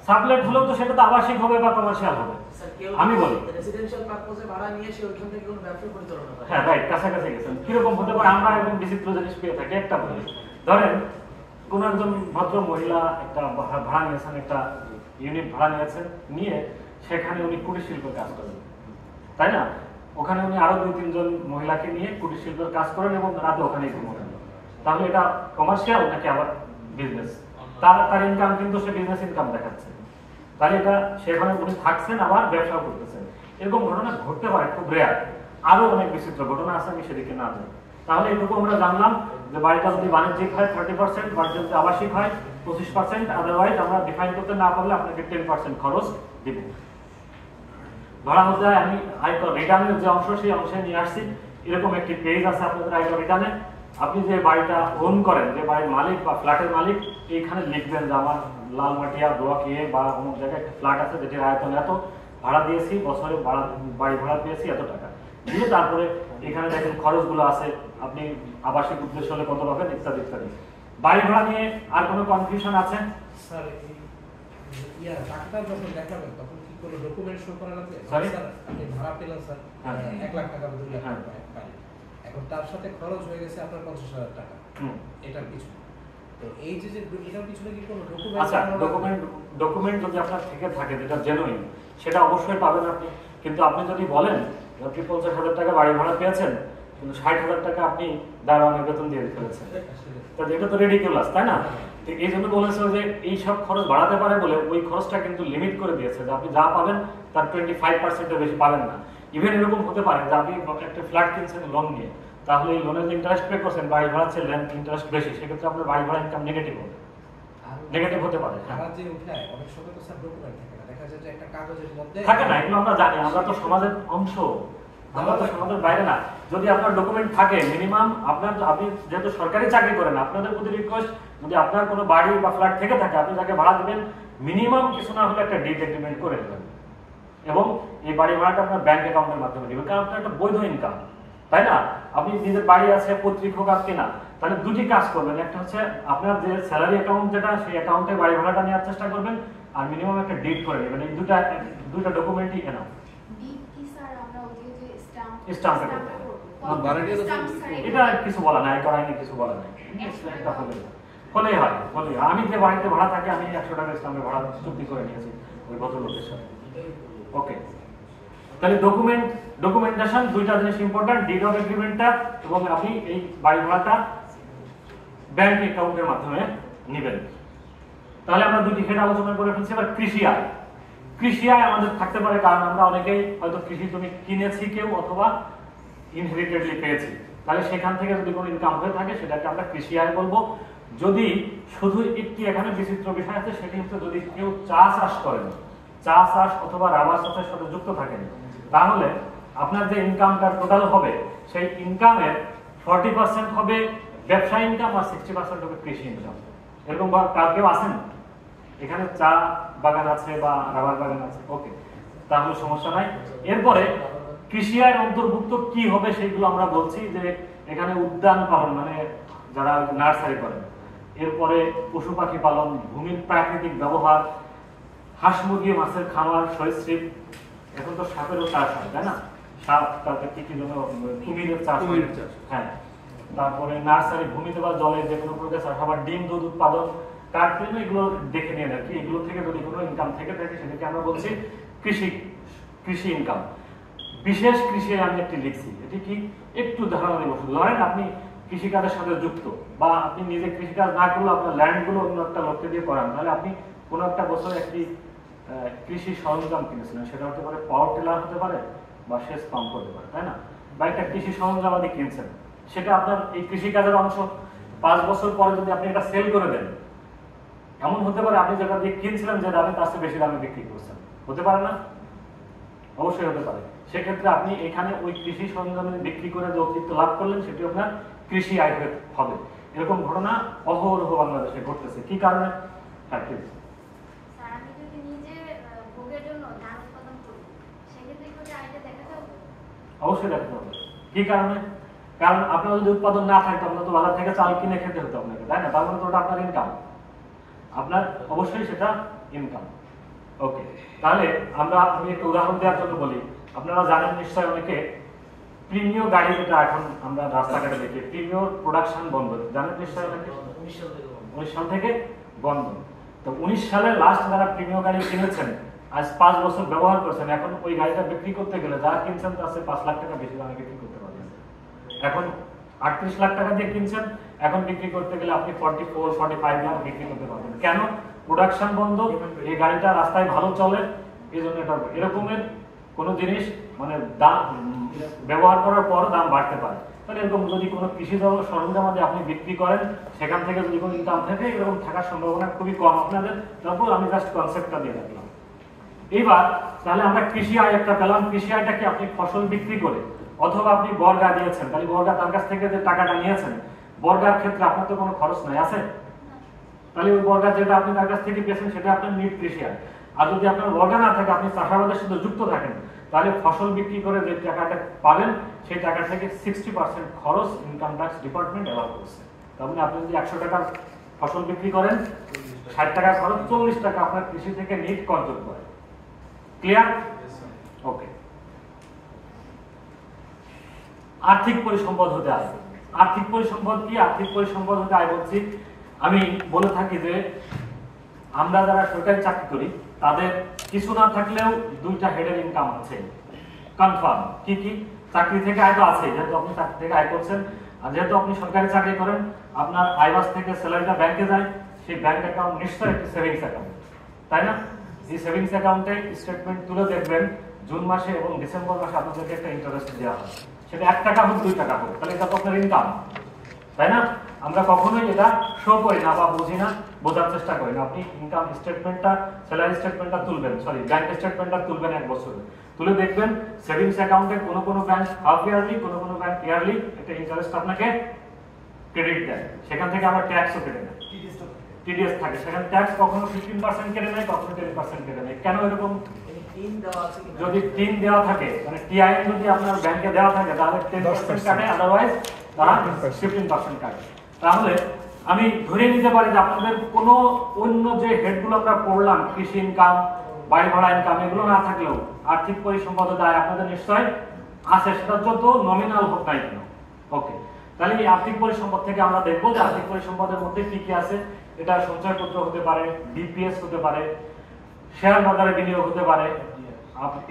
সাবলেট হলেও তো সেটা তো আবাসিক হবে বা কমার্শিয়াল হবে। স্যার কেউ আমি বলি রেসিডেন্সিয়াল পারপোজে ভাড়া নিয়ে এসে ওইখান থেকে কোনো ব্যবসা পরিচালনা করে। হ্যাঁ রাইট, কাছাকাছি গেছেন। কিরকম হতে পারে? আমরা এরকম বিচিত্র জিনিস পেয়ে থাকি। একটা বলি, ধরেন কোন একজন ভদ্র মহিলা একটা ভাড়া নিয়েছেন, একটা ইউনিট ভাড়া নিয়েছেন, নিয়ে সেখানে উনি কুটির শিল্পের কাজ করেন, তাই না? ওখানে উনি আরো 2-3 জন মহিলাকে নিয়ে কুটির শিল্পের কাজ করেন এবং রাতে ওখানেই ঘুমাবেন। তাহলে এটা কমার্শিয়াল নাকি আবার বিজনেস? তার ইনকাম কিন্তু সে বিজনেস ইনকাম দেখাচ্ছে। তাহলে এটা সেখানে উনি থাকছেন আবার ব্যবসাও করতেছেন। এরকম ঘটনা ঘটতে পারে, খুব রেয়ার। আরো অনেক বিচিত্র ঘটনা আছে, আমি সেদিকে না যাই। তাহলে এটুকু আমরা জানলাম যে বাড়িটা যদি বাণিজ্যিক হয় 30%, বাড়িটা যদি আবাসিক হয় 25%, আদারওয়াইজ আমরা ডিফাইন করতে না পারলে আপনাকে 10% খরচ দিব। ধরা হতে হয় আমি আয়কর রিটার্নের যে অংশ সেই অংশে নিয়ে আসছি। এরকম একটি পেজ আছে আপনাদের আয়কর রিটার্নে। আপনি যে বাড়িটা ওন করেন, যে বাড়ির মালিক বা ফ্ল্যাটের মালিক, এইখানে লিখবেন যে আমার লালমাটিয়া দোয়া কিয়ে বা অমুক জায়গায় একটা ফ্ল্যাট আছে যেটির আয়তন এত, ভাড়া দিয়েছি, বছরে বাড়ি ভাড়া পেয়েছি এত টাকা দিয়ে, তারপরে এখানে দেখেন খরচগুলো আছে, আপনি আবাসিক উদ্দেশ্য হলে কত পাবেন ইত্যাদি ইত্যাদি। বাড়ি ভাড়া নিয়ে আর কোনো কনফিউশন আছে? স্যার টাকাটা যখন দেখাবেন তখন কি কোনো ডকুমেন্ট শো করা লাগবে? Sorry? স্যার আপনি ভাড়া পেলেন স্যার হ্যাঁ। 1 লাখ টাকা বা 2 লাখ হ্যাঁ। টাকা পাইলেন। এখন তার সাথে খরচ হয়ে গেছে আপনার 50,000 টাকা, এটার পিছনে। তো এই যে এটার পিছনে কি কোনো ডকুমেন্ট? আচ্ছা, ডকুমেন্ট যদি আপনার থেকে থাকে যেটা জেনুইন, সেটা অবশ্যই পাবেন আপনি। কিন্তু আপনি যদি বলেন আপনি 50,000 টাকা বাড়ি ভাড়া পেয়েছেন, কিন্তু 60,000 টাকা আপনি দারোয়ানের বেতন দিয়ে ফেলেছেন, তাহলে এটা তো রিডিকুলাস, তাই না? তো এই জন্য বলেছে যে এই সব খরচ বাড়াতে পারে বলে ওই খরচটা কিন্তু লিমিট করে দিয়েছে যে আপনি যা পাবেন তার 25%-এর বেশি পাবেন না। ইভেন এরকম হতে পারে যে আপনি একটা ফ্ল্যাট কিনছেন লোন নিয়ে, তাহলে এই লোনের যে ইন্টারেস্ট পে করছেন, বাড়ি ভাড়া ছিলেন ইন্টারেস্ট বেশি, সেক্ষেত্রে আপনার বাড়ি ভাড়া ইনকাম নেগেটিভ হবে, নেগেটিভ হতে পারে। ভাড়া যে উঠায় অনেক সময় তো স্যার ডকুমেন্ট থাকে না, দেখা যায় যে একটা কাগজের মধ্যে থাকে না, এগুলো আমরা জানি, আমরা তো সমাজের অংশ, আমরা তো সমাজের বাইরে না। যদি আপনার ডকুমেন্ট থাকে মিনিমাম, আপনি যেহেতু সরকারি চাকরি করেন, আপনাদের প্রতি রিকোয়েস্ট, যদি আপনার কোনো বাড়ি বা ফ্ল্যাট থেকে থাকে, আপনি যাকে ভাড়া দিবেন মিনিমাম কিছু না হলে একটা ডিড এগ্রিমেন্ট করে দেবেন, এবং এই বাড়ি ভাড়াটা আপনার ব্যাংক অ্যাকাউন্টের মাধ্যমে দিবেন, কারণ আপনার একটা বৈধ ইনকাম, তাই না? আপনি নিজের বাড়ি আছে, পৈতৃক হোক আর কেনা, তাহলে দুটি কাজ করবেন। একটা হচ্ছে আপনার যে স্যালারি অ্যাকাউন্ট যেটা, সেই অ্যাকাউন্টে বাড়ি ভাড়াটা নেওয়ার চেষ্টা করবেন, আর মিনিমাম একটা ডিড করে নেবেন। এই দুটা ডকুমেন্টই এনাফ। স্ট্যাম্পে করতে হবে। এটা কিছু বলা নাই, আয়কর আইনে কিছু বলা নাই, একটা হলেই হয়। আমি যে বাড়িতে ভাড়া থাকি, আমি 100 টাকা স্ট্যাম্পে ভাড়া চুক্তি করে নিয়েছি ওই ভদ্রলোকের সাথে। ওকে, তাহলে ডকুমেন্টেশন দুইটা জিনিস ইম্পর্টেন্ট, ডিড অফ এগ্রিমেন্টটা এবং আপনি এই বাড়ি ভাড়াটা ব্যাংক অ্যাকাউন্টের মাধ্যমে নেবেন। তাহলে আমরা দুটি হেড আলোচনা করে ফেলছি। এবার কৃষি আয়। কৃষি আয় আমাদের থাকতে পারে, কারণ আমরা অনেকেই হয়তো কৃষি জমি কিনেছি কেউ, অথবা ইনহেরিটেডলি পেয়েছি, তাহলে সেখান থেকে যদি কোনো ইনকাম হয়ে থাকে সেটাকে আমরা কৃষি আয় বলবো। যদি শুধু একটি এখানে বিচিত্র বিষয় আছে, সেটি হচ্ছে যদি কেউ চাষ করেন, চাষ অথবা রাবার চাষের সাথে যুক্ত থাকেন, তাহলে আপনার যে ইনকামটা টোটাল হবে, সেই ইনকামের 40% হবে ব্যবসা ইনকাম আর 60% হবে কৃষি ইনকাম। এরকম কেউ আছেন এখানে? চা বাগান আছে বা রাবার বাগান আছে, ওকে, তাহলে সমস্যা নাই। এরপরে কৃষি আয়ের অন্তর্ভুক্ত কি হবে সেগুলো আমরা বলছি, যে এখানে উদ্যান পালন, মানে যারা নার্সারি করেন, এরপরে পশু পাখি পালন, ভূমির প্রাকৃতিক ব্যবহার, হাঁস মুরগি, মাছের খামার, সরীসৃপ, এখন তো সাপেরও চাষ হয়, তাই না? সাপ, তারপরে কি যেন কুমিরের চাষ হয়, হ্যাঁ, তারপরে নার্সারি, ভূমিতে বা জলে যে কোনো প্রকার চাষ, আবার ডিম, দুধ উৎপাদন, কাঠপিন, এগুলো দেখে নিয়ে আর কি। এগুলো থেকে যদি কোনো ইনকাম থেকে থাকে সেটাকে আমরা বলছি কৃষি ইনকাম। বিশেষ কৃষি আমি একটি লিখছি, এটি কি একটু ধারণা দেব। ধরেন আপনি কৃষিকাজের সাথে যুক্ত, বা আপনি নিজে কৃষিকাজ না করলেও আপনার ল্যান্ড গুলো অন্য একটা লোককে দিয়ে করান, তাহলে আপনি কোনো একটা বছর একটি কৃষি সরঞ্জাম কিনেছিলেন, সেটা হতে পারে পাওয়ার টিলার হতে পারে বা সেচ পাম্প হতে পারে, তাই না? বা একটা কৃষি সরঞ্জাম আপনি কিনছেন, সেটা আপনার এই কৃষিকাজের অংশ। 5 বছর পরে যদি আপনি এটা সেল করে দেন, এমন হতে পারে আপনি যেটা দিয়ে কিনছিলেন যে দামে, তার চেয়ে বেশি দামে বিক্রি করছেন, হতে পারে না? অবশ্যই হতে পারে। সেক্ষেত্রে আপনি এখানে ওই কৃষি সরঞ্জাম বিক্রি করে যে অতিরিক্ত লাভ করলেন, সেটি আপনার কৃষি আয় হবে। এরকম ঘটনা অহরহ বাংলাদেশে ঘটতেছে। কি কারণে? হ্যাঁ, প্লিজ। অবশ্যই দেখাতে হবে। কি কারণে? কারণ আপনার যদি উৎপাদন না থাকতো, আপনার তো বাজার থেকে চাল কিনে খেতে হতো আপনাকে, তাই না? তার মানে তো ওটা আপনার ইনকাম, আপনার অবশ্যই সেটা ইনকাম। ওকে, তাহলে আমি একটা উদাহরণ দেওয়ার জন্য বলি। আপনারা জানেন নিশ্চয়ই অনেকে প্রিমিয় গাড়ি যেটা এখন আমরা রাস্তাঘাটে দেখি, প্রিমিয় প্রোডাকশন বন্ধ, জানেন নিশ্চয়ই অনেকে 19 সাল থেকে বন্ধ। তো 19 সালে লাস্ট যারা প্রিমিয় গাড়ি কিনেছেন, আজ 5 বছর ব্যবহার করছেন, এখন ওই গাড়িটা বিক্রি করতে গেলে যারা কিনছেন তার চেয়ে 5 লাখ টাকা বেশি দামে বিক্রি করতে পারবেন। এখন 38 লাখ টাকা দিয়ে কিনছেন, এখন বিক্রি করতে গেলে আপনি 44-45 লাখ বিক্রি করতে পারবেন। কেন? প্রোডাকশন বন্ধ, এই গাড়িটা রাস্তায় ভালো চলে, এই জন্য এটা এরকমের কোনো জিনিস মানে দাম ব্যবহার করার পর দাম বাড়তে পারে। তাহলে এরকম যদি কোনো কৃষিজ সরঞ্জামাদি আপনি বিক্রি করেন, সেখান থেকে যদি কোনো ইনকাম থাকে, এরকম থাকার সম্ভাবনা খুবই কম আপনাদের। তারপর আমি জাস্ট কনসেপ্টটা দিয়ে রাখলাম। এইবার তাহলে আমরা কৃষি আয় একটা পেলাম। কৃষি আয়টা কি আপনি ফসল বিক্রি করে, অথবা আপনি বর্গা দিয়েছেন, তাহলে বর্গা তার কাছ থেকে যে টাকাটা নিয়েছেন, বর্গার ক্ষেত্রে আপনার তো কোনো খরচ নাই, আছে? তাহলে ওই বর্গা যেটা আপনি তার কাছ থেকে পেয়েছেন সেটা আপনার নিট কৃষি আয়। আর যদি আপনার বর্গা না থাকে, আপনি চাষাবাদের সাথে যুক্ত থাকেন, তাহলে ফসল বিক্রি করে যে টাকাটা পাবেন, সেই টাকা থেকে 60% খরচ ইনকাম ট্যাক্স ডিপার্টমেন্ট অ্যালাউ করছে। তার মানে আপনি যদি 100 টাকার ফসল বিক্রি করেন, 60 টাকা খরচ, 40 টাকা আপনার কৃষি থেকে নিট কন্ট্রোল করে। ক্লিয়ার? ওকে। আর্থিক পরিসম্পদ হতে আয়। আর্থিক পরিসম্পদ কি? আর্থিক পরিসম্পদ হতে আয় বলছি, আমি বলে থাকি যে আমরা যারা সরকারি চাকরি করি তাদের কিছু না থাকলেও 2টা হেডের ইনকাম আছে কনফার্ম। কি কি? চাকরি থেকে আয় তো আছে, যেহেতু আপনি চাকরি থেকে আয় করছেন, আর যেহেতু আপনি সরকারি চাকরি করেন, আপনার আয়বাস থেকে স্যালারিটা ব্যাংকে যায়, সেই ব্যাংক অ্যাকাউন্ট নিশ্চয়ই একটি সেভিংস অ্যাকাউন্ট, তাই না? এই সেভিংস অ্যাকাউন্টে স্টেটমেন্ট তুলে দেখবেন জুন মাসে এবং ডিসেম্বর মাসে আপনাদেরকে একটা ইন্টারেস্ট দেওয়া হয়, সেটা 1 টাকা হোক 2 টাকা হোক, তাহলে এটা তো আপনার ইনকাম, তাই না? আমরা কখনোই এটা শো করি না বা বুঝি না, বোঝার চেষ্টা করি না। আপনি ইনকাম স্টেটমেন্টটা, স্যালারি স্টেটমেন্টটা তুলবেন, সরি ব্যাংক স্টেটমেন্টটা তুলবেন 1 বছরে, তুলে দেখবেন সেভিংস অ্যাকাউন্টে কোনো ব্যাংক হাফ ইয়ারলি, কোনো ব্যাংক ইয়ারলি একটা ইন্টারেস্ট আপনাকে ক্রেডিট দেয়। সেখান থেকে আমরা ট্যাক্সও কেটে নেয়, টিডিএস থাকে, সেখানে ট্যাক্স কখনো 15% কেটে নেয়, কখনো 10% কেটে নেয়। কেন এরকম? যদি 3 দেওয়া থাকে, মানে টিআইএন যদি আপনার ব্যাংকে দেওয়া থাকে, তাহলে 10% কাটে, আদারওয়াইজ তারা 15% কাটে। তাহলে আমি ধরে নিতে পারি যে আপনাদের কোনো অন্য যে হেডগুলো আমরা পড়লাম, কৃষি ইনকাম, বাড়ি ভাড়া ইনকাম, এগুলো না থাকলেও আর্থিক পরিসম্পদ দায় আপনাদের নিশ্চয় আছে, সেটা যত নমিনাল হোক নাই কেন। ওকে, তাহলে এই আর্থিক পরিসম্পদ থেকে আমরা দেখবো যে আর্থিক পরিসম্পদের মধ্যে কি কি আছে। এটা সঞ্চয়পত্র হতে পারে, ডিপিএস হতে পারে, শেয়ার বাজারে বিনিয়োগ হতে পারে,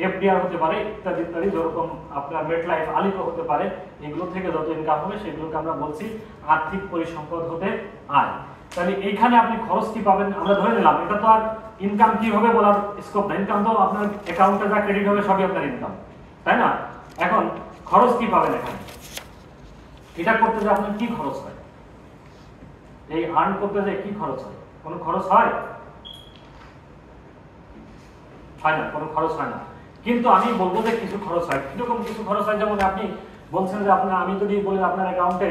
এফডিআর হতে পারে, ইত্যাদি ইত্যাদি। যেরকম আপনার মেটলাইফ, আলিকো হতে পারে। এগুলো থেকে যত ইনকাম হবে সেগুলোকে আমরা বলছি আর্থিক পরিসম্পদ হতে আয়। তাহলে এইখানে আপনি খরচ কি পাবেন আমরা ধরে নিলাম, এটা তো আর ইনকাম কি হবে বলার স্কোপ না। ইনকাম তো আপনার অ্যাকাউন্টে যা ক্রেডিট হবে সবই আপনার ইনকাম, তাই না? এখন খরচ কি পাবেন এখানে? এটা করতে যে আপনার কি খরচ হয়, এই আর্ন করতে যে কি খরচ হয়? কোনো খরচ হয়? হয় না, কোনো খরচ হয় না। কিন্তু আমি বলবো যে কিছু খরচ হয়। কিরকম কিছু খরচ হয়? যেমন আপনি বলছেন যে আমি যদি বলি আপনার অ্যাকাউন্টে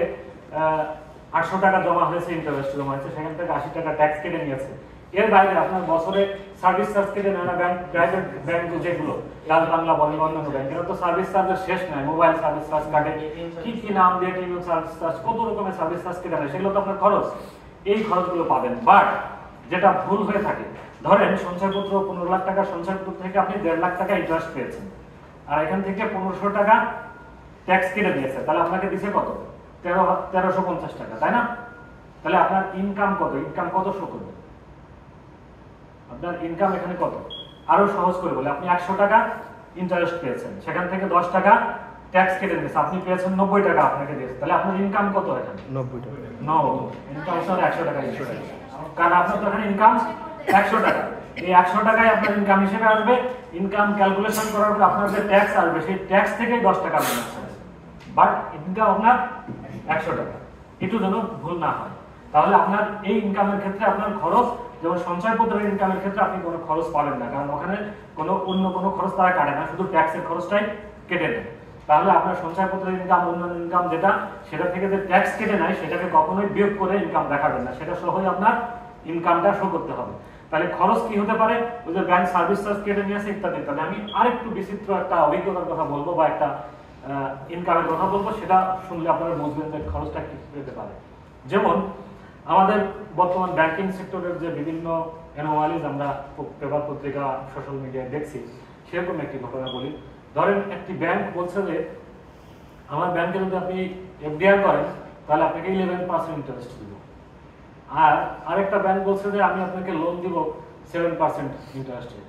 800 টাকা জমা হয়েছে, ইন্টারেস্ট জমা হয়েছে, সেখান থেকে 80 টাকা ট্যাক্স কেটে নিয়েছে। এর বাইরে আপনার বছরে সার্ভিস চার্জ কেটে নেয় না ব্যাংক, প্রাইভেট ব্যাংক যেগুলো, লাল বাংলা বলেন, অন্যান্য ব্যাংক, এরা তো সার্ভিস চার্জের শেষ নাই। মোবাইল সার্ভিস চার্জ কাটে, কি নাম দিয়ে টিভি সার্ভিস চার্জ, কত রকমের সার্ভিস চার্জ কেটে নেয়, সেগুলো তো আপনার খরচ। এই খরচগুলো পাবেন। বাট যেটা ভুল হয়ে থাকে, ধরেন সঞ্চয়পত্র 15 লাখ টাকা, সঞ্চয়পত্র থেকে আপনি 1.5 লাখ টাকা ইন্টারেস্ট পেয়েছেন, আর এখান থেকে 1500 টাকা ট্যাক্স কেটে দিয়েছে, তাহলে আপনাকে দিছে কত? 1350 টাকা, তাই না? তাহলে আপনার ইনকাম কত? ইনকাম কত শো করবে? আপনার ইনকাম এখানে কত? আরো সহজ করে বলে, আপনি 100 টাকা ইন্টারেস্ট পেয়েছেন, সেখান থেকে 10 টাকা ট্যাক্স কেটে দিয়েছে, আপনি পেয়েছেন 90 টাকা আপনাকে দিয়েছে, তাহলে আপনার ইনকাম কত এখানে? 90 টাকা। নো, ইনকাম হচ্ছে 100 টাকা, কারণ আপনার তো এখানে ইনকাম 100 টাকা। এই 100 টাকায় আপনার ইনকাম হিসেবে আসবে। ইনকাম ক্যালকুলেশন করার পর আপনার যে ট্যাক্স আসবে, সেই ট্যাক্স থেকে 10 টাকা মাইনাস হবে, বাট ইনকাম আপনার 100 টাকা। একটু যেন ভুল না হয়। তাহলে আপনার এই ইনকামের ক্ষেত্রে আপনার খরচ, যেমন সঞ্চয়পত্রের ইনকামের ক্ষেত্রে আপনি কোনো খরচ পাবেন না, কারণ ওখানে অন্য কোনো খরচ তারা কাটে না, শুধু ট্যাক্সের খরচটাই কেটে নেয়। তাহলে আপনার সঞ্চয়পত্রের ইনকাম, অন্যান্য ইনকাম যেটা, সেটা থেকে যে ট্যাক্স কেটে নেয়, সেটাকে কখনোই বিয়োগ করে ইনকাম দেখাবেন না, সেটা সহই আপনার ইনকামটা শো করতে হবে। তাহলে খরচ কি হতে পারে? ওই যে ব্যাংক সার্ভিস চার্জ কেটে নিয়েছে, ইত্যাদি ইত্যাদি। আমি আরেকটু বিচিত্র একটা অভিজ্ঞতার কথা বলবো বা একটা ইনকামের কথা বলবো, সেটা শুনলে আপনারা বুঝবেন যে খরচটা কি হতে পারে। যেমন আমাদের বর্তমান ব্যাংকিং সেক্টরের যে বিভিন্ন অ্যানোমালিজ আমরা পেপার পত্রিকা সোশ্যাল মিডিয়ায় দেখছি, সেরকম একটি ঘটনা বলি। ধরেন একটি ব্যাংক বলছে যে আমার ব্যাংকে যদি আপনি এফডিআর করেন তাহলে আপনাকে 11% ইন্টারেস্ট দিব, আর আরেকটা ব্যাংক বলছে যে আমি আপনাকে লোন দিব 7% ইন্টারেস্টে।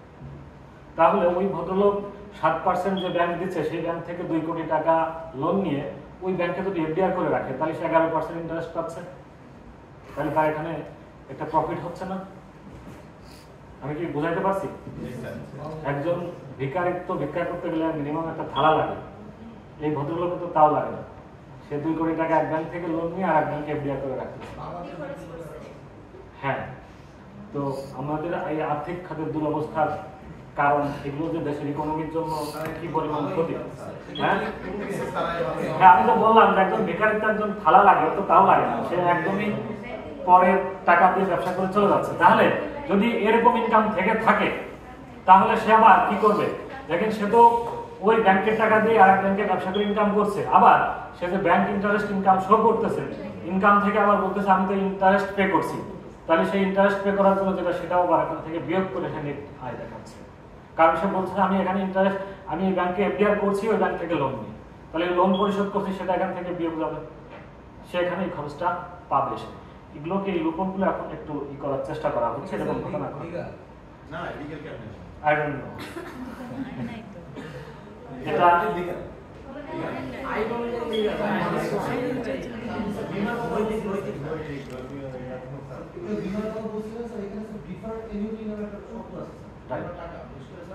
তাহলে ওই ভদ্রলোক 7% যে ব্যাংক দিচ্ছে সেই ব্যাংক থেকে 2 কোটি টাকা লোন নিয়ে ওই ব্যাংকে যদি এফডিআর করে রাখে তাহলে সে 11% ইন্টারেস্ট পাচ্ছে, তাহলে তার এখানে একটা প্রফিট হচ্ছে না। আমি কি বুঝাইতে পারছি? একজন ভিখারিত্ব ভিক্ষা করতে গেলে মিনিমাম একটা থালা লাগে, এই ভদ্রলোকে তো তাও লাগে না। সে 2 কোটি টাকা এক ব্যাংক থেকে লোন নিয়ে আর এক ব্যাংকে এফডিআর করে রাখছে। হ্যাঁ, তো আমাদের এই আর্থিক খাতের দুরবস্থার কারণ এগুলো যে দেশের ইকোনমির জন্য কি পরিমাণ ক্ষতি। হ্যাঁ হ্যাঁ, আমি তো বললাম যে একজন বেকারিত্ব একজন থালা লাগে, তো তাও লাগে না, সে একদমই পরের টাকা দিয়ে ব্যবসা করে চলে যাচ্ছে। তাহলে যদি এরকম ইনকাম থেকে থাকে তাহলে সে আবার কি করবে? দেখেন, সে তো ওই ব্যাংকের টাকা দিয়ে আর এক ব্যাংকে ব্যবসা করে ইনকাম করছে, আবার সে যে ব্যাংক ইন্টারেস্ট ইনকাম শো করতেছে, ইনকাম থেকে আবার বলতেছে আমি তো ইন্টারেস্ট পে করছি, তাহলে সেই ইন্টারেস্ট পে করার জন্য যেটা সেটাও আবার এখান থেকে বিয়োগ করে সে নেট আয় দেখাচ্ছে। কারণ সে বলছে আমি এখানে ইন্টারেস্ট আমি এই ব্যাংকে এফডিআর করছি, ওই ব্যাংক থেকে লোন নিই, তাহলে লোন পরিশোধ করছি সেটা এখান থেকে বিয়োগ যাবে, সে এখানে এই খরচটা পাবে। সে এগুলোকে এই লুপনগুলো এখন একটু করার চেষ্টা করা হচ্ছে, এরকম ঘটনা না legal cabinet I don't know এটা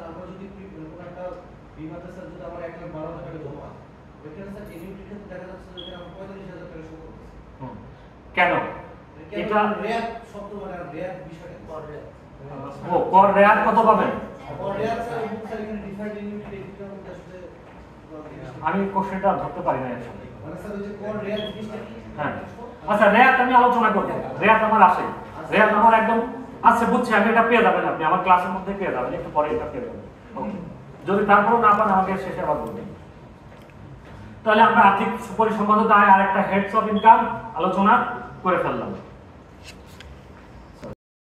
আমরা যদি একটা বিমাতে স্যার যদি আমার 1,12,000 টাকা জমা, ওইখানে স্যার এনিউইটিতে দেখা যাচ্ছে যে আমরা 45,000 টাকা শো করতেছি। কেন? এটা রেয়ার শব্দ মানে রেয়ার বিষয়টা কর রেয়ার। ও কর রেয়ার কত পাবেন? কর রেয়ার স্যার এখানে ডিফারেন্ট এনিউইটি এটা আমাদের আসলে আমি কোশ্চেনটা ধরতে পারি না এর সাথে। মানে স্যার ওই যে কর রেয়ার জিনিসটা কি? হ্যাঁ, আচ্ছা রেয়াত আমি আলোচনা করব। রেয়াত আমার আসে, রেয়াত আমার একদম আচ্ছা বুঝছি, আমি এটা পেয়ে যাবেন, আপনি আমার ক্লাসের মধ্যে পেয়ে যাবেন, একটু পরে এটা পেয়ে যাবেন। যদি তারপরও না পান আমাকে শেষে আবার বলবেন। তাহলে আমরা আর্থিক পরিসম্পাদিত আয় আর একটা হেডস অফ ইনকাম আলোচনা করে ফেললাম।